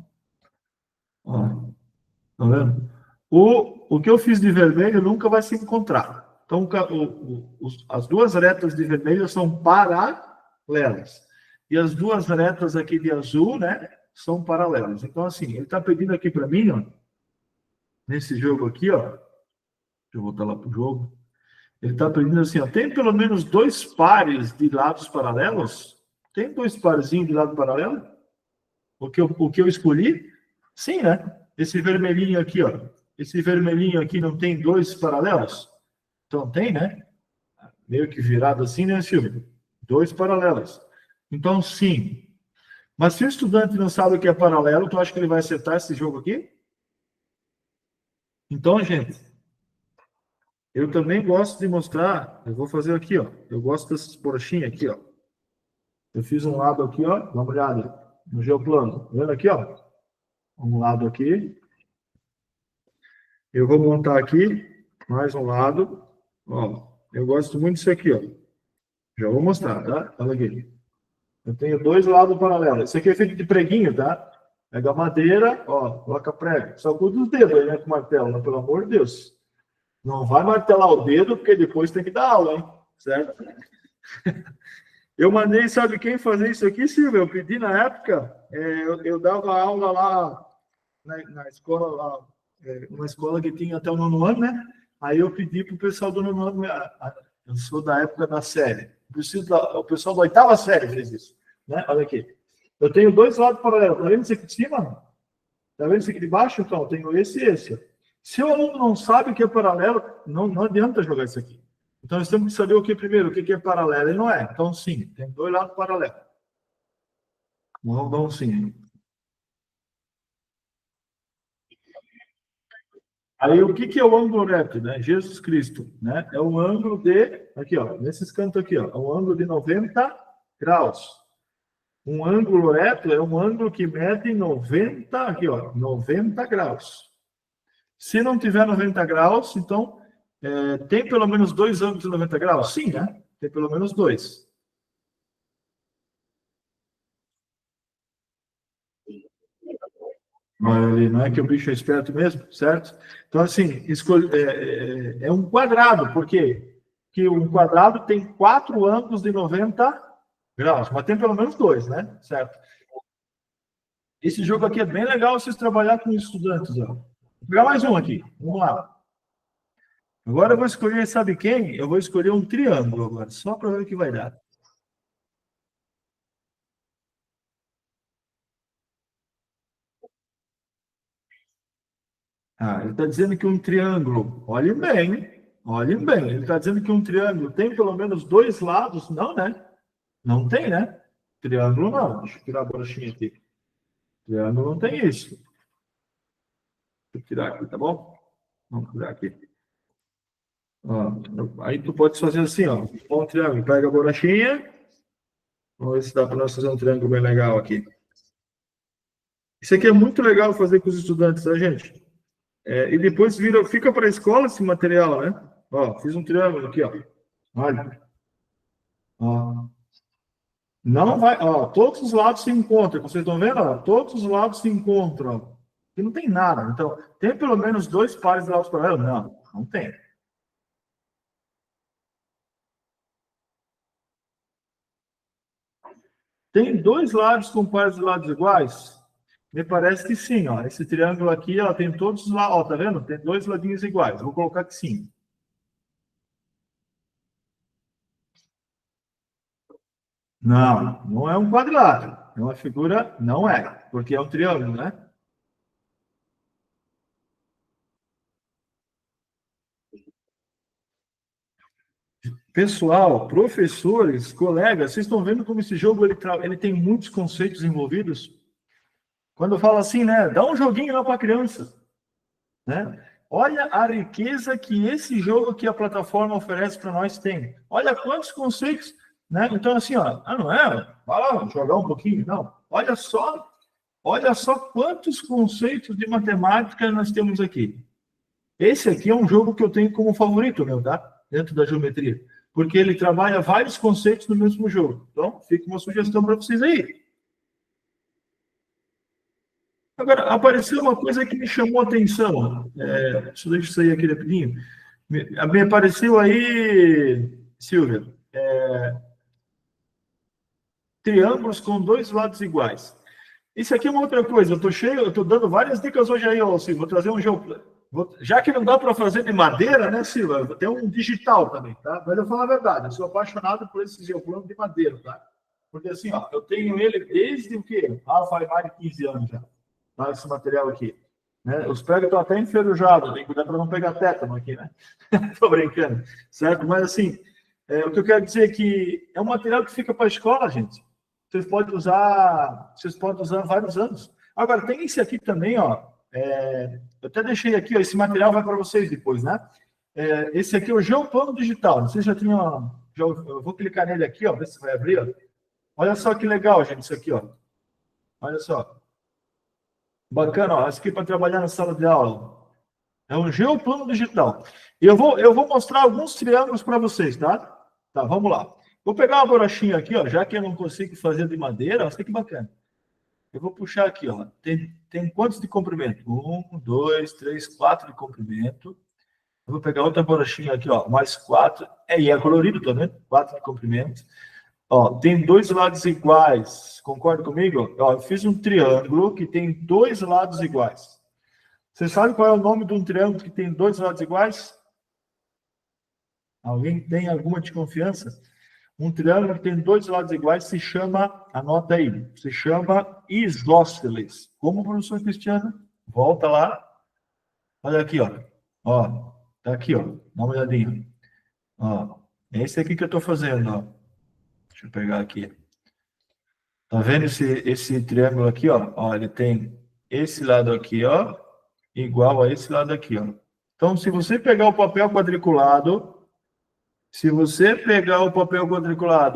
Ó. Tá vendo? O que eu fiz de vermelho nunca vai se encontrar. Então, as 2 retas de vermelho são paralelas. E as 2 retas aqui de azul, né, são paralelas. Então, assim, ele está pedindo aqui para mim, ó, nesse jogo aqui, ó. Deixa eu voltar lá para o jogo. Ele está pedindo assim, ó, tem pelo menos 2 pares de lados paralelos? Tem 2 parzinhos de lado paralelo? O que eu escolhi? Sim, né? Esse vermelhinho aqui, ó. Esse vermelhinho aqui não tem 2 paralelos? Então tem, né? Meio que virado assim, né, Silvio? 2 paralelos. Então, sim. Mas se o estudante não sabe o que é paralelo, tu acha que ele vai acertar esse jogo aqui? Então, gente, eu também gosto de mostrar, eu vou fazer aqui, ó. Eu gosto dessas borrachinhas aqui, ó. Eu fiz um lado aqui, ó. Dá uma olhada no geoplano. Tá vendo aqui, ó? Um lado aqui. Eu vou montar aqui mais um lado. Ó, eu gosto muito disso aqui, ó. Já vou mostrar, tá? Olha aqui. Eu tenho 2 lados paralelos. Isso aqui é feito de preguinho, tá? Pega a madeira, ó, coloca prego. Só cuida os dedos aí, né, com o martelo, né? Pelo amor de Deus. Não vai martelar o dedo, porque depois tem que dar aula, hein? Certo? Eu mandei, sabe quem fazer isso aqui, Silvio? Eu pedi na época, eu dava aula lá na escola, lá, uma escola que tinha até o 9º ano, né? Aí eu pedi para o pessoal do 9º ano, eu sou da época da série, o pessoal da 8ª série fez isso, né? Olha aqui. Eu tenho 2 lados paralelos, tá vendo isso aqui de cima? Tá vendo isso aqui de baixo? Então, eu tenho esse e esse. Se o aluno não sabe o que é paralelo, não adianta jogar isso aqui. Então, nós temos que saber o que primeiro, o que é paralelo e não é. Então, sim, tem 2 lados paralelos. Vamos sim. Aí, o que é o ângulo reto, né? Jesus Cristo, né? É o ângulo de, aqui, ó, nesses cantos aqui, ó, é um ângulo de 90 graus. Um ângulo reto é um ângulo que mede 90, aqui, ó, 90 graus. Se não tiver 90 graus, então, tem pelo menos 2 ângulos de 90 graus? Sim, né? Tem pelo menos 2. Olha, não é que o bicho é esperto mesmo, certo? Então, assim, é um quadrado, por quê? Porque um quadrado tem 4 ângulos de 90 graus, mas tem pelo menos 2, né? Certo? Esse jogo aqui é bem legal vocês trabalhar com estudantes. Ó. Vou pegar mais um aqui. Vamos lá. Agora eu vou escolher, sabe quem? Eu vou escolher um triângulo agora, só para ver o que vai dar. Ah, ele está dizendo que um triângulo, olhem bem, ele está dizendo que um triângulo tem pelo menos 2 lados, não, né? Não tem, né? Triângulo não. Deixa eu tirar a borrachinha aqui. Triângulo não tem isso. Deixa eu tirar aqui, tá bom? Vamos tirar aqui. Ó, aí tu pode fazer assim, ó. Um triângulo, pega a borrachinha. Vamos ver se dá para nós fazer um triângulo bem legal aqui. Isso aqui é muito legal fazer com os estudantes, tá, gente? E depois fica para a escola esse material, né? Ó, fiz um triângulo aqui, ó. Olha. Ó. Não vai, ó, todos os lados se encontram. Vocês estão vendo? Ó, todos os lados se encontram. E não tem nada. Então, tem pelo menos 2 pares de lados paralelos? Não, não tem. Tem 2 lados com pares de lados iguais? Me parece que sim, ó. Esse triângulo aqui, ó, tem todos os lados, ó, tá vendo? Tem 2 ladinhos iguais. Vou colocar que sim. Não, não é um quadrado. É uma figura, não é, porque é um triângulo, né? Pessoal, professores, colegas, vocês estão vendo como esse jogo ele tem muitos conceitos envolvidos? Quando eu falo assim, né? Dá um joguinho lá para a criança, né? Olha a riqueza que esse jogo que a plataforma oferece para nós tem. Olha quantos conceitos, né? Então assim, ó, não é? Vai lá jogar um pouquinho, não. Olha só quantos conceitos de matemática nós temos aqui. Esse aqui é um jogo que eu tenho como favorito, meu, tá? Dentro da geometria, porque ele trabalha vários conceitos no mesmo jogo. Então, fica uma sugestão para vocês aí. Agora, apareceu uma coisa que me chamou a atenção. Deixa eu sair aqui rapidinho. Me apareceu aí, Silvia, triângulos com 2 lados iguais. Isso aqui é uma outra coisa. Eu estou dando várias dicas hoje aí, ó, Silvia. Vou trazer um jogo. Já que não dá para fazer de madeira, né, Silvia? Vou ter um digital também, tá? Mas eu falo a verdade, eu sou apaixonado por esse geoplano de madeira, tá? Porque assim, ó, eu tenho ele desde o quê? Faz mais de 15 anos já. Tá? Esse material aqui. Né? Os pregos estão até enferrujados, tem que cuidar para não pegar tétano aqui, né? Tô brincando, certo? Mas assim, o que eu quero dizer é que é um material que fica para a escola, gente. Vocês podem usar vários anos. Agora, tem esse aqui também, ó. Eu até deixei aqui, ó, esse material vai para vocês depois, né? Esse aqui é o Geoplano Digital. Vocês já tinham. Eu vou clicar nele aqui, ó, ver se vai abrir. Ó. Olha só que legal, gente, isso aqui, ó. Olha só. Bacana, ó. Isso aqui para trabalhar na sala de aula. É um geoplano digital. E eu vou mostrar alguns triângulos para vocês, tá? Tá, vamos lá. Vou pegar uma borrachinha aqui, ó, já que eu não consigo fazer de madeira, olha que bacana. Eu vou puxar aqui, ó. Tem quantos de comprimento? 1, 2, 3, 4 de comprimento. Eu vou pegar outra borrachinha aqui, ó, mais 4. E é colorido, tá vendo? 4 de comprimento. Ó, tem 2 lados iguais. Concorda comigo? Ó, eu fiz um triângulo que tem 2 lados iguais. Você sabe qual é o nome de um triângulo que tem 2 lados iguais? Alguém tem alguma desconfiança? Um triângulo que tem 2 lados iguais se chama, anota aí, se chama isósceles. Como, professor Cristiano? Volta lá. Olha aqui, ó. Ó, tá aqui, ó. Dá uma olhadinha. Ó, é esse aqui que eu estou fazendo, ó. Deixa eu pegar aqui. Tá vendo esse triângulo aqui, ó? Ó, ele tem esse lado aqui, ó, igual a esse lado aqui, ó. Então, se você pegar o papel quadriculado,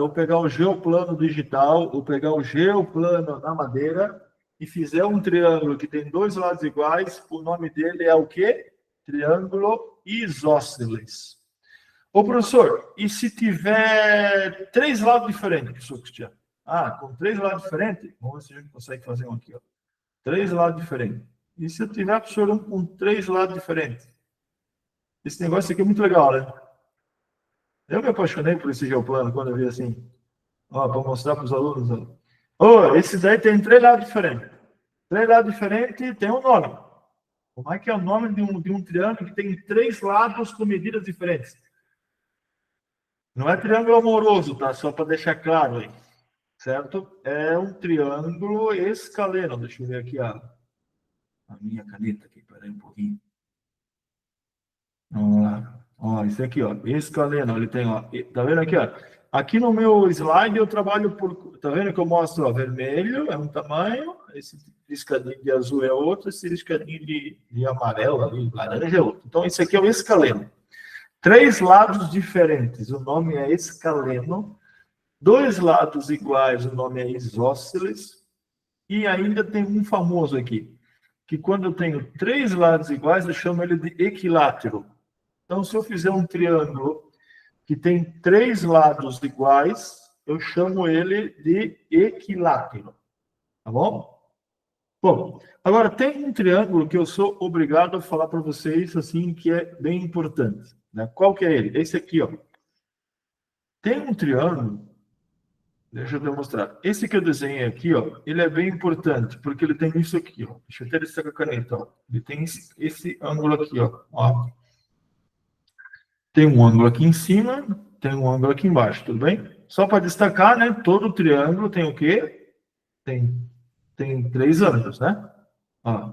ou pegar o geoplano digital, ou pegar o geoplano na madeira, e fizer um triângulo que tem 2 lados iguais, o nome dele é o quê? Triângulo isósceles. Ô, professor, e se tiver 3 lados diferentes, professor Cristiano? Com 3 lados diferentes, vamos ver se a gente consegue fazer um aqui, ó. 3 lados diferentes. E se eu tiver, professor, um com 3 lados diferentes? Esse negócio aqui é muito legal, né? Eu me apaixonei por esse geoplano quando eu vi assim, ó, para mostrar para os alunos. Ó, esse daí tem 3 lados diferentes. 3 lados diferentes tem um nome. Como é que é o nome de um triângulo que tem 3 lados com medidas diferentes? Não é triângulo amoroso, tá? Só para deixar claro aí. Certo? É um triângulo escaleno. Deixa eu ver aqui a minha caneta aqui. Peraí um pouquinho. Vamos lá. Ó, isso aqui, ó. Escaleno. Ele tem, ó. Tá vendo aqui, ó? Aqui no meu slide eu trabalho por. Tá vendo que eu mostro, ó, vermelho é um tamanho, esse riscadinho de azul é outro, esse riscadinho de amarelo ali, laranja é outro. Então, esse aqui é o escaleno. 3 lados diferentes. O nome é escaleno. 2 lados iguais, o nome é isósceles. E ainda tem um famoso aqui, que quando eu tenho 3 lados iguais, eu chamo ele de equilátero. Então, se eu fizer um triângulo que tem 3 lados iguais, eu chamo ele de equilátero. Tá bom? Bom, agora tem um triângulo que eu sou obrigado a falar para vocês, assim, que é bem importante. Né? Qual que é ele? Esse aqui, ó. Tem um triângulo. Deixa eu demonstrar. Esse que eu desenhei aqui, ó, ele é bem importante, porque ele tem isso aqui, ó. Deixa eu até descer com a caneta, ó. Ele tem esse ângulo aqui, ó. Tem um ângulo aqui em cima, tem um ângulo aqui embaixo, tudo bem? Só para destacar, né? Todo triângulo tem o quê? Tem 3 ângulos, né? Ó,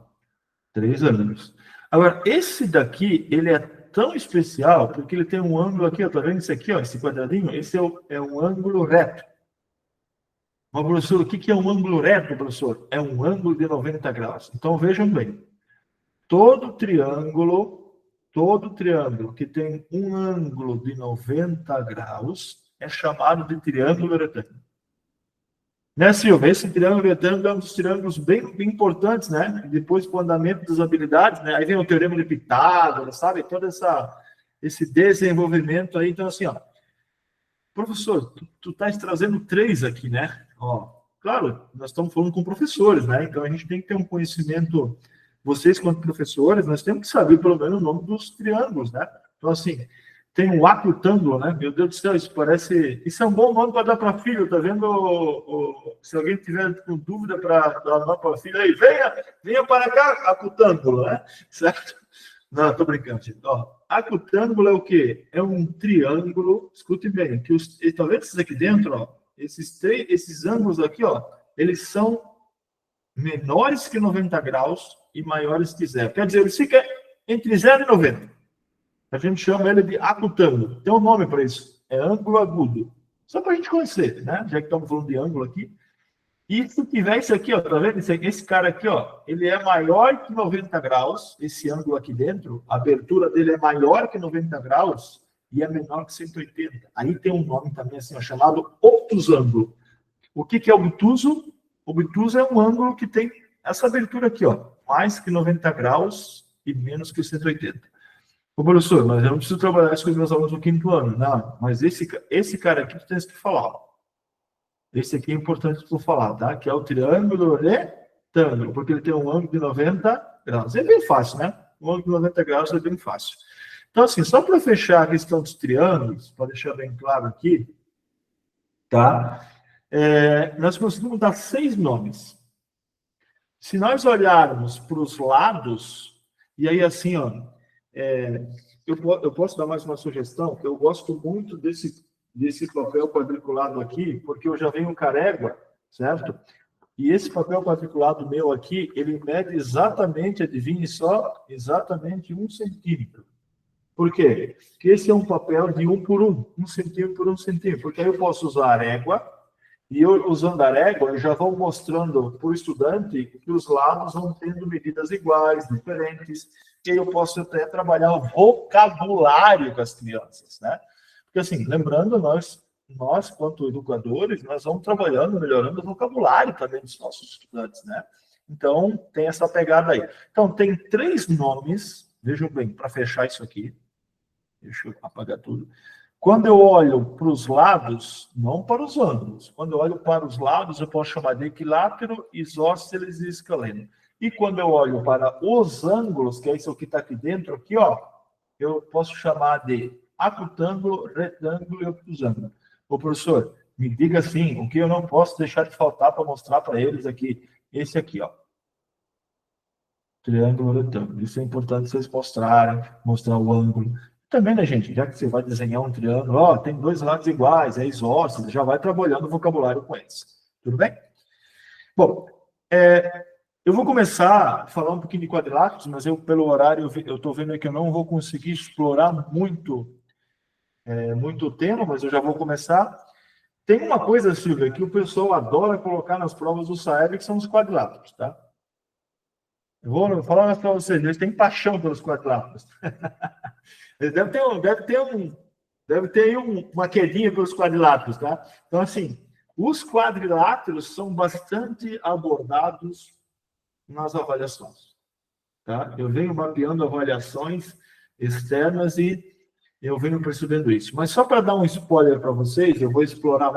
3 ângulos. Agora, esse daqui, ele é tão especial, porque ele tem um ângulo aqui, ó. Tá vendo esse aqui, ó? Esse quadradinho? Esse é um ângulo reto. Mas, professor, o que é um ângulo reto, professor? É um ângulo de 90 graus. Então, vejam bem. Todo triângulo que tem um ângulo de 90 graus é chamado de triângulo retângulo. Né, Silvia? Esse triângulo retângulo é um dos triângulos bem, bem importantes, né? Depois, com o andamento das habilidades, né? Aí vem o teorema de Pitágoras, sabe? Todo esse desenvolvimento aí. Então, assim, ó. Professor, tu estás trazendo 3 aqui, né? Ó, claro, nós estamos falando com professores, né? Então a gente tem que ter um conhecimento, vocês quanto professores, nós temos que saber pelo menos o nome dos triângulos, né? Então, assim, tem um aquitângulo, né? Meu Deus do céu, isso parece. Isso é um bom nome para dar para filho, tá vendo? Se alguém tiver com dúvida para dar nome para filho, aí, venha para cá, aquitângulo, né? Certo? Não, estou brincando, gente. Ó, acutângulo é o quê? É um triângulo, escute bem, que tá vendo esses aqui dentro, ó? Esses ângulos aqui, ó, eles são menores que 90 graus e maiores que 0. Quer dizer, ele fica entre 0 e 90. A gente chama ele de acutângulo. Tem um nome para isso. É ângulo agudo. Só para a gente conhecer, né? Já que estamos falando de ângulo aqui. E se tiver isso aqui, ó, tá vendo? Esse cara aqui, ó, ele é maior que 90 graus, esse ângulo aqui dentro, a abertura dele é maior que 90 graus e é menor que 180. Aí tem um nome também assim, ó, chamado obtusângulo. O que é obtuso? Obtuso é um ângulo que tem essa abertura aqui, ó, mais que 90 graus e menos que 180. Ô, professor, mas eu não preciso trabalhar isso com os meus alunos no 5º ano. Não, mas esse cara aqui tu tens que falar, ó. Esse aqui é importante para falar, tá? Que é o triângulo retângulo, porque ele tem um ângulo de 90 graus. É bem fácil, né? Um ângulo de 90 graus é bem fácil. Então, assim, só para fechar a questão dos triângulos, para deixar bem claro aqui, tá? Nós conseguimos dar 6 nomes. Se nós olharmos para os lados, e aí assim, ó, eu posso dar mais uma sugestão, que eu gosto muito desse papel quadriculado aqui, porque eu já venho carégua, certo? E esse papel quadriculado meu aqui, ele mede exatamente, adivinhe só, exatamente 1 centímetro. Por quê? Porque esse é um papel de 1 por 1, 1 centímetro por 1 centímetro, porque aí eu posso usar a régua, e eu, usando a régua, eu já vou mostrando para o estudante que os lados vão tendo medidas iguais, diferentes, e aí eu posso até trabalhar o vocabulário com as crianças, né? Porque, assim, lembrando, nós, quanto educadores, nós vamos trabalhando, melhorando o vocabulário também dos nossos estudantes, né? Então, tem essa pegada aí. Então, tem 3 nomes, vejam bem, para fechar isso aqui. Deixa eu apagar tudo. Quando eu olho para os lados, não para os ângulos, quando eu olho para os lados, eu posso chamar de equilátero, isósceles e escaleno. E quando eu olho para os ângulos, que é isso que está aqui dentro, aqui, ó, eu posso chamar de acutângulo, retângulo e obtusângulo. Ô, professor, me diga assim, o que eu não posso deixar de faltar para mostrar para eles aqui? Esse aqui, ó. Triângulo, retângulo. Isso é importante vocês mostrarem, mostrar o ângulo. Também, né, gente? Já que você vai desenhar um triângulo, ó, tem dois lados iguais, é isósceles, já vai trabalhando o vocabulário com eles. Tudo bem? Bom, eu vou começar a falar um pouquinho de quadriláteros, mas eu, pelo horário, eu estou vendo que eu não vou conseguir explorar muito o tema, mas eu já vou começar. Tem uma coisa, Silvia, que o pessoal adora colocar nas provas do SAEB, que são os quadriláteros, tá? Eu vou falar para vocês, eles têm paixão pelos quadriláteros. Eles deve ter aí uma quedinha pelos quadriláteros, tá? Então, assim, os quadriláteros são bastante abordados nas avaliações, tá? Eu venho mapeando avaliações externas e eu venho percebendo isso. Mas só para dar um spoiler para vocês, eu vou explorar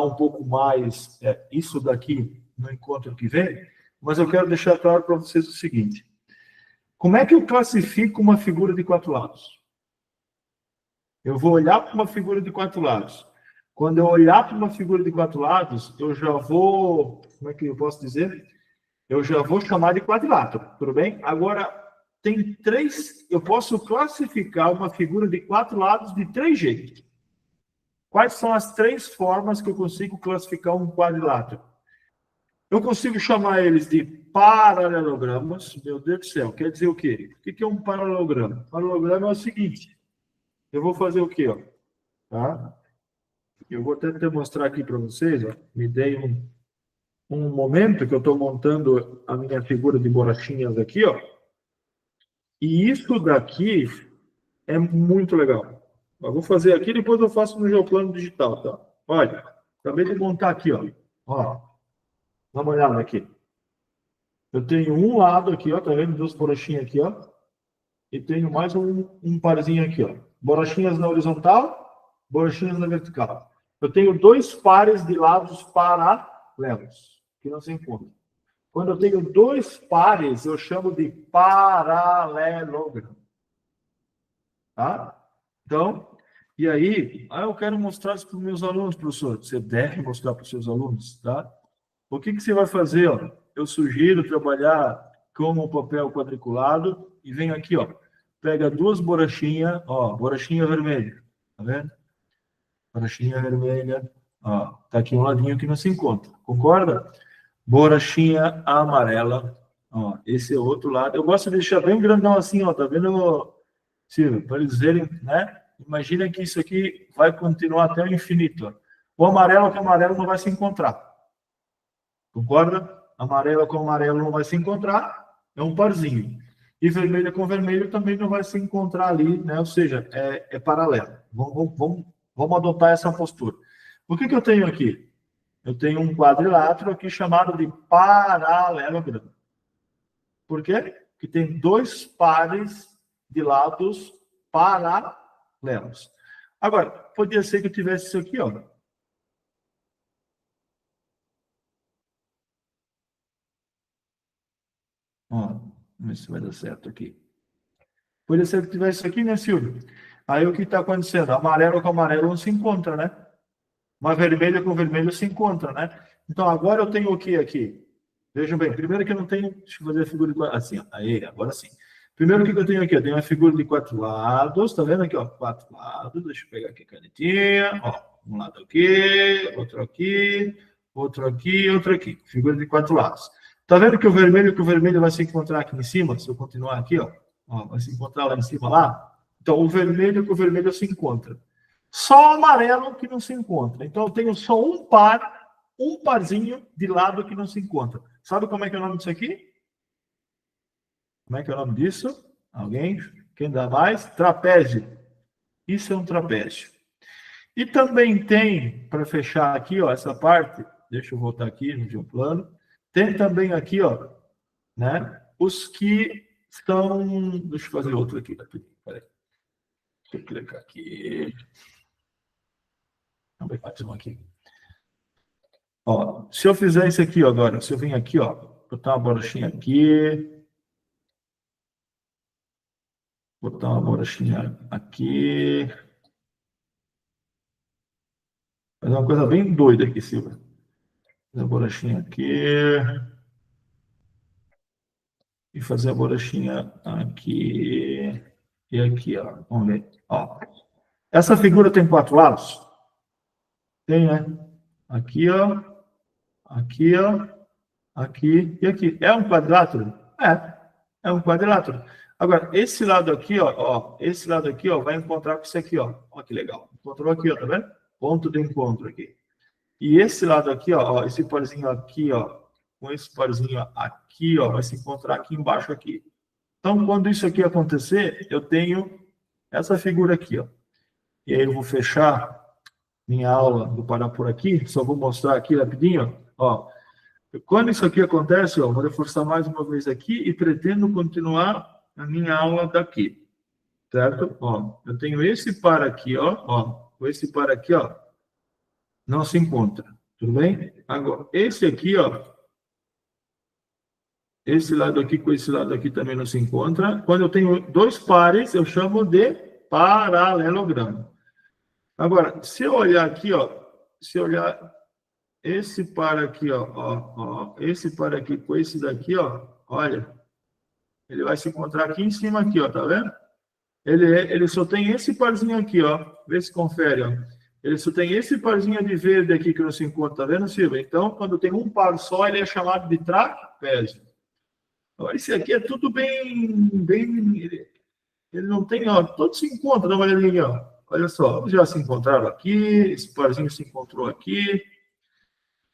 um pouco mais isso daqui no encontro que vem, mas eu quero deixar claro para vocês o seguinte: como é que eu classifico uma figura de 4 lados? Eu vou olhar para uma figura de 4 lados. Quando eu olhar para uma figura de 4 lados, eu já vou, como é que eu posso dizer? Eu já vou chamar de quadrilátero, tudo bem? Agora, eu posso classificar uma figura de 4 lados de 3 jeitos. Quais são as 3 formas que eu consigo classificar um quadrilátero? Eu consigo chamar eles de paralelogramas. Meu Deus do céu, quer dizer o quê? O que é um paralelograma? Paralelograma é o seguinte: eu vou fazer o quê? Ó? Tá? Eu vou até mostrar aqui para vocês. Ó. Me dei um momento que eu estou montando a minha figura de borrachinhas aqui. Ó. E isso daqui é muito legal. Eu vou fazer aqui, depois eu faço no Geoplano digital. Tá? Olha, acabei de montar aqui. Ó. Dá uma olhada aqui. Eu tenho um lado aqui, ó, tá vendo? 2 borrachinhas aqui, ó. E tenho mais um parzinho aqui, ó. Borrachinhas na horizontal, borrachinhas na vertical. Eu tenho 2 pares de lados paralelos, que não se encontram. Quando eu tenho 2 pares, eu chamo de paralelogramo. Tá? Então, e aí, eu quero mostrar isso para os meus alunos, professor. Você deve mostrar para os seus alunos, tá? O que você vai fazer? Ó? Eu sugiro trabalhar com o papel quadriculado e vem aqui, ó. Pega 2 borrachinhas, ó, borrachinha vermelha, tá vendo? Borrachinha vermelha, ó, tá aqui um ladinho que não se encontra, concorda? Borrachinha amarela, ó, esse é o outro lado. Eu gosto de deixar bem grandão assim, ó, tá vendo, Silvio? Para eles verem, né? Imagina que isso aqui vai continuar até o infinito. Ó. O amarelo com o amarelo não vai se encontrar. Concorda? Amarelo com amarelo não vai se encontrar, é um parzinho. E vermelho com vermelho também não vai se encontrar ali, né? Ou seja, é paralelo. Vamos adotar essa postura. O que eu tenho aqui? Eu tenho um quadrilátero aqui chamado de paralelogramo. Por quê? Porque tem 2 pares de lados paralelos. Agora, podia ser que eu tivesse isso aqui, ó. Ó, vamos ver se vai dar certo aqui. Podia ser que tivesse isso aqui, né, Silvio? Aí o que está acontecendo? Amarelo com amarelo não se encontra, né? Mas vermelho com vermelho se encontra, né? Então agora eu tenho o que aqui? Vejam bem, primeiro que eu não tenho. Deixa eu fazer a figura de assim, ó. Aí, agora sim. Primeiro o que eu tenho aqui? Eu tenho uma figura de 4 lados, tá vendo aqui, ó? 4 lados. Deixa eu pegar aqui a canetinha. Ó, um lado aqui, outro aqui, outro aqui, outro aqui. Figura de 4 lados. Tá vendo que o vermelho vai se encontrar aqui em cima? Se eu continuar aqui, ó vai se encontrar lá em cima lá. Então, o vermelho com o vermelho se encontra. Só o amarelo que não se encontra. Então, eu tenho só um parzinho de lado que não se encontra. Sabe como é que é o nome disso aqui? Como é que é o nome disso? Alguém? Quem dá mais? Trapézio. Isso é um trapézio. E também tem, para fechar aqui, ó, essa parte, deixa eu voltar aqui no Geoplano, tem também aqui, ó, né, os que estão... Deixa eu fazer outro aqui. Peraí. Deixa eu clicar aqui. Vamos ver mais um aqui. Ó, se eu fizer isso aqui, ó, agora, se eu vim aqui, ó, botar uma borrachinha aqui, botar uma borrachinha aqui, fazer uma coisa bem doida aqui, Silvia. Fazer a borrachinha aqui e fazer a borrachinha aqui e aqui, ó. Vamos ver. Ó. Essa figura tem 4 lados? Tem, né? Aqui, ó. Aqui, ó. Aqui e aqui. É um quadrilátero? É um quadrilátero. Agora, esse lado aqui, ó, esse lado aqui, ó, vai encontrar com isso aqui, ó. Ó, que legal. Encontrou aqui, ó, tá vendo? Ponto de encontro aqui. E esse lado aqui, ó, esse parzinho aqui, ó, com esse parzinho aqui, ó, vai se encontrar aqui embaixo aqui. Então, quando isso aqui acontecer, eu tenho essa figura aqui, ó. E aí eu vou fechar minha aula, vou parar por aqui, só vou mostrar aqui rapidinho, ó. Quando isso aqui acontece, ó, vou reforçar mais uma vez aqui e pretendo continuar a minha aula daqui, certo? Ó, eu tenho esse par aqui, ó, esse par aqui, ó, não se encontra, tudo bem? Agora, esse aqui, ó, esse lado aqui com esse lado aqui também não se encontra. Quando eu tenho 2 pares, eu chamo de paralelogramo. Agora, se eu olhar aqui, ó, se eu olhar esse par aqui, ó, esse par aqui com esse daqui, ó, olha, ele vai se encontrar aqui em cima aqui, ó, tá vendo? Ele só tem esse parzinho aqui, ó, vê se confere, ó. Ele só tem esse parzinho de verde aqui que não se encontra, tá vendo, Silvia? Então, quando tem um par só, ele é chamado de trapézio. Agora, esse aqui é tudo bem, ele não tem, ó, todos se encontram, dá uma olhadinha, ó. Olha só, já se encontraram aqui, esse parzinho se encontrou aqui.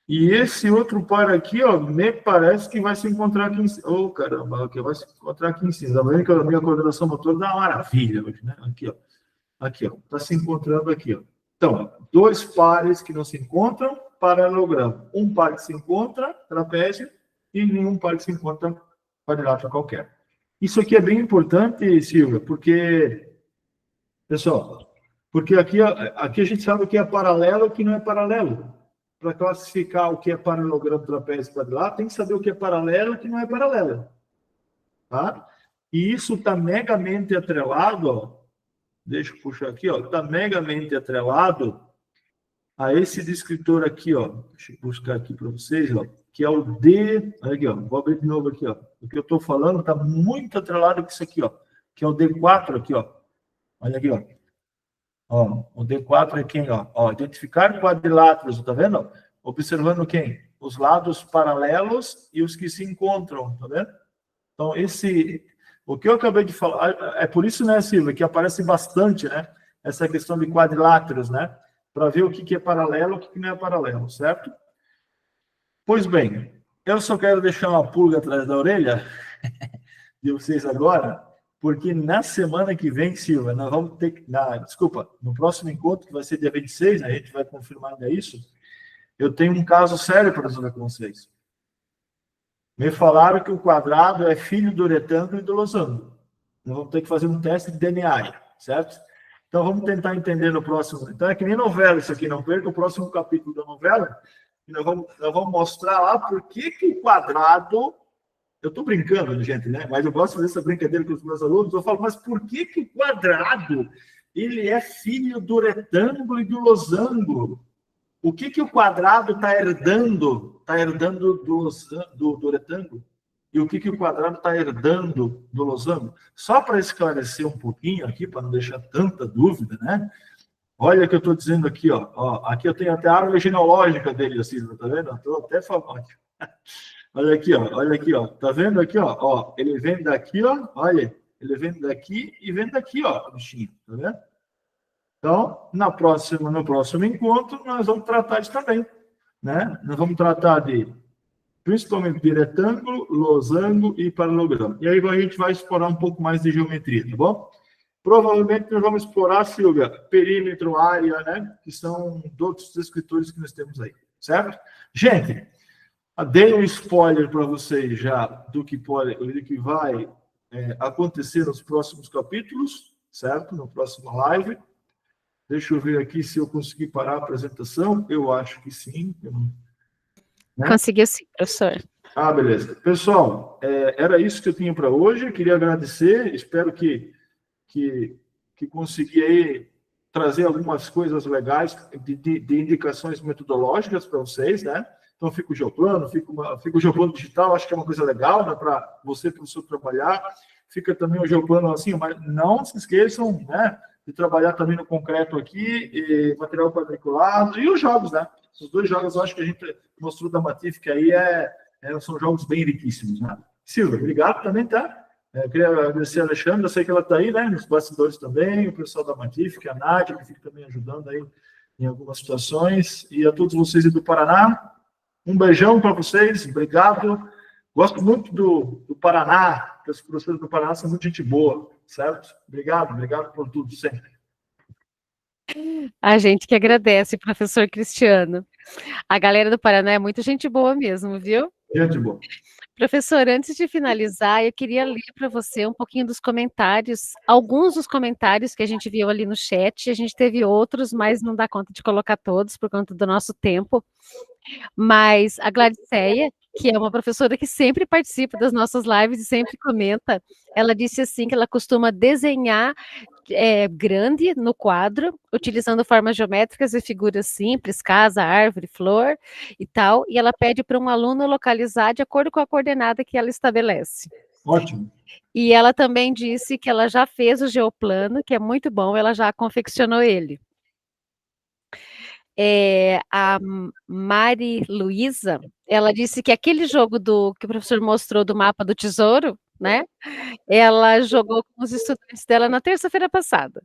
E esse outro par aqui, ó, me parece que vai se encontrar aqui em cima. Oh, caramba, aqui, vai se encontrar aqui em cima. Tá vendo que a minha coordenação motora dá uma maravilha hoje, né? Aqui, ó. Aqui, ó. Tá se encontrando aqui, ó. Então, 2 pares que não se encontram, paralelogramo. Um par que se encontra, trapézio, e nenhum par que se encontra, quadrilátero qualquer. Isso aqui é bem importante, Silvia, porque, pessoal, porque aqui a gente sabe o que é paralelo e o que não é paralelo. Para classificar o que é paralelogramo, trapézio, quadrilátero, tem que saber o que é paralelo e o que não é paralelo. Tá? E isso está megamente atrelado, ó, deixa eu puxar aqui, ó, está megamente atrelado a esse descritor aqui, ó. Deixa eu buscar aqui para vocês, ó, que é o D. Olha aqui, ó, vou abrir de novo aqui, ó. O que eu estou falando está muito atrelado com isso aqui, ó, que é o D4 aqui, ó. Olha aqui, ó. Ó, o D4 é quem, ó? Ó, identificar quadriláteros, tá vendo? Observando quem? Os lados paralelos e os que se encontram, tá vendo? Então, o que eu acabei de falar, é por isso, né, Silvia, que aparece bastante, né, essa questão de quadriláteros, né, para ver o que é paralelo e o que não é paralelo, certo? Pois bem, eu só quero deixar uma pulga atrás da orelha de vocês agora, porque na semana que vem, Silvia, nós vamos ter desculpa, no próximo encontro, que vai ser dia 26, né, a gente vai confirmar ainda isso, eu tenho um caso sério para resolver com vocês. Me falaram que o quadrado é filho do retângulo e do losango. Nós vamos ter que fazer um teste de DNA, certo? Então, vamos tentar entender no próximo. Então, é que nem novela isso aqui, não perca o próximo capítulo da novela, e nós vamos mostrar lá por que o quadrado... Eu estou brincando, gente, né? Mas eu gosto de fazer essa brincadeira com os meus alunos. Eu falo, mas por que o quadrado ele é filho do retângulo e do losango? O que o quadrado está herdando? Está herdando do retângulo? E o que o quadrado está herdando do losango? Só para esclarecer um pouquinho aqui, para não deixar tanta dúvida, né? Olha o que eu estou dizendo aqui, ó. Aqui eu tenho até a árvore genealógica dele, assim, tá vendo? Estou até falando. Olha aqui, ó. Tá vendo aqui, ó? Ele vem daqui, ó. Olha, ele vem daqui e vem daqui, ó, bichinho, tá vendo? Então, no próximo encontro, nós vamos tratar disso também, né? Nós vamos tratar principalmente de retângulo, losango e paralelogramo. E aí a gente vai explorar um pouco mais de geometria, tá bom? Provavelmente nós vamos explorar, Silvia, perímetro, área, né? Que são outros descritores que nós temos aí, certo? Gente, dei um spoiler para vocês já do que vai acontecer nos próximos capítulos, certo? No próximo live. Deixa eu ver aqui se eu consegui parar a apresentação. Eu acho que sim. né? Conseguiu sim, professor. Beleza. Pessoal, era isso que eu tinha para hoje. Eu queria agradecer, espero que consegui aí trazer algumas coisas legais de indicações metodológicas para vocês, né? Então, fica o Geoplano, fica o Geoplano digital, acho que é uma coisa legal, né, para você, professor, trabalhar. Fica também o Geoplano assim, mas não se esqueçam, né, de trabalhar também no concreto aqui, material quadriculado e os jogos, né? Os 2 jogos, eu acho que a gente mostrou da Matif, que aí são jogos bem riquíssimos, né? Silvia, obrigado também, tá? Eu queria agradecer a Alexandra, eu sei que ela está aí, né? Nos bastidores também, o pessoal da Matif, que é a Nádia, que fica também ajudando aí em algumas situações, e a todos vocês do Paraná. Um beijão para vocês, obrigado. Gosto muito do Paraná, porque os professores do Paraná são muito gente boa, certo? Obrigado por tudo, sempre. A gente que agradece, professor Cristiano. A galera do Paraná é muito gente boa mesmo, viu? Gente boa. Professor, antes de finalizar, eu queria ler para você um pouquinho dos comentários, alguns dos comentários que a gente viu ali no chat. A gente teve outros, mas não dá conta de colocar todos por conta do nosso tempo. Mas a Gladiceia, que é uma professora que sempre participa das nossas lives e sempre comenta, ela disse assim que ela costuma desenhar grande no quadro, utilizando formas geométricas e figuras simples, casa, árvore, flor e tal, e ela pede para um aluno localizar de acordo com a coordenada que ela estabelece. Ótimo. E ela também disse que ela já fez o geoplano, que é muito bom, ela já confeccionou ele. A Mari Luísa, ela disse que aquele jogo que o professor mostrou do mapa do tesouro, né? Ela jogou com os estudantes dela na terça-feira passada.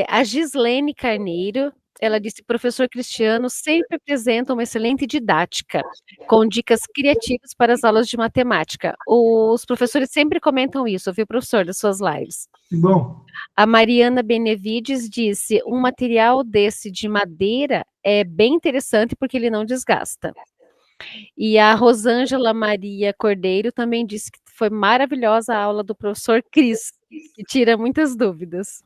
A Gislene Carneiro, ela disse: professor Cristiano sempre apresenta uma excelente didática, com dicas criativas para as aulas de matemática. Os professores sempre comentam isso, viu, professor, das suas lives. Que bom. A Mariana Benevides disse: um material desse de madeira é bem interessante porque ele não desgasta. E a Rosângela Maria Cordeiro também disse que foi maravilhosa a aula do professor Cris, que tira muitas dúvidas.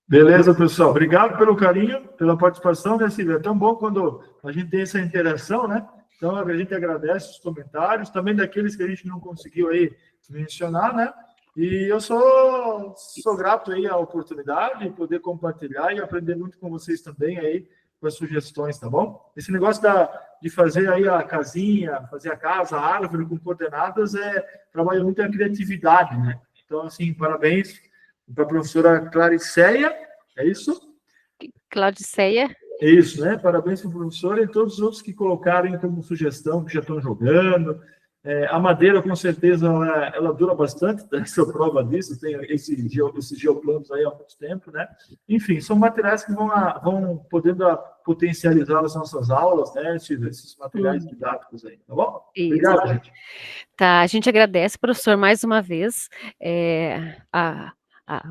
Beleza, pessoal. Obrigado pelo carinho, pela participação, né, Silvia? É tão bom quando a gente tem essa interação, né? Então, a gente agradece os comentários, também daqueles que a gente não conseguiu aí mencionar, né? E eu sou grato aí à oportunidade de poder compartilhar e aprender muito com vocês também aí, com as sugestões, tá bom? Esse negócio de fazer aí a casinha, fazer a casa, a árvore com coordenadas, trabalha muito a criatividade, né? Então, assim, parabéns para a professora Clariceia, é isso? Claudiceia. É isso, né? Parabéns para a professora e todos os outros que colocarem como sugestão, que já estão jogando. A madeira, com certeza, ela dura bastante, essa prova disso, tem esses geoplanos aí há muito tempo, né? Enfim, são materiais que vão podendo potencializar as nossas aulas, né? Esses materiais didáticos aí, tá bom? Isso. Obrigado, gente. Tá, a gente agradece, professor, mais uma vez,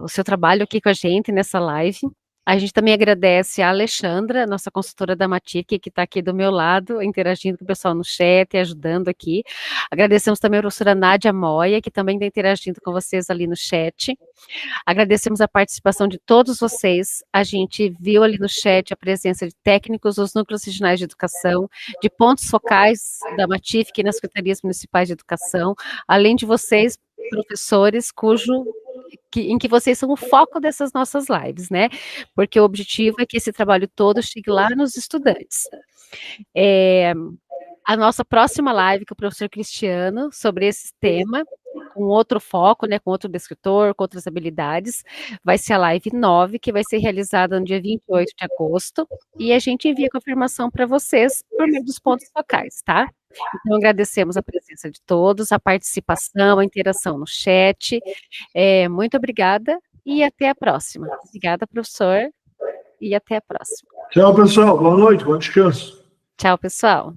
o seu trabalho aqui com a gente nessa live. A gente também agradece a Alexandra, nossa consultora da Matic, que está aqui do meu lado, interagindo com o pessoal no chat e ajudando aqui. Agradecemos também a professora Nádia Moia, que também está interagindo com vocês ali no chat. Agradecemos a participação de todos vocês. A gente viu ali no chat a presença de técnicos dos núcleos regionais de educação, de pontos focais da Matif, nas secretarias municipais de educação, além de vocês, professores, em que vocês são o foco dessas nossas lives, né? Porque o objetivo é que esse trabalho todo chegue lá nos estudantes. A nossa próxima live com o professor Cristiano sobre esse tema, com outro foco, né, com outro descritor, com outras habilidades, vai ser a live 9, que vai ser realizada no dia 28 de agosto, e a gente envia confirmação para vocês por meio dos pontos focais, tá? Então, agradecemos a presença de todos, a participação, a interação no chat. Muito obrigada e até a próxima. Obrigada, professor, e até a próxima. Tchau, pessoal. Boa noite, bom descanso. Tchau, pessoal.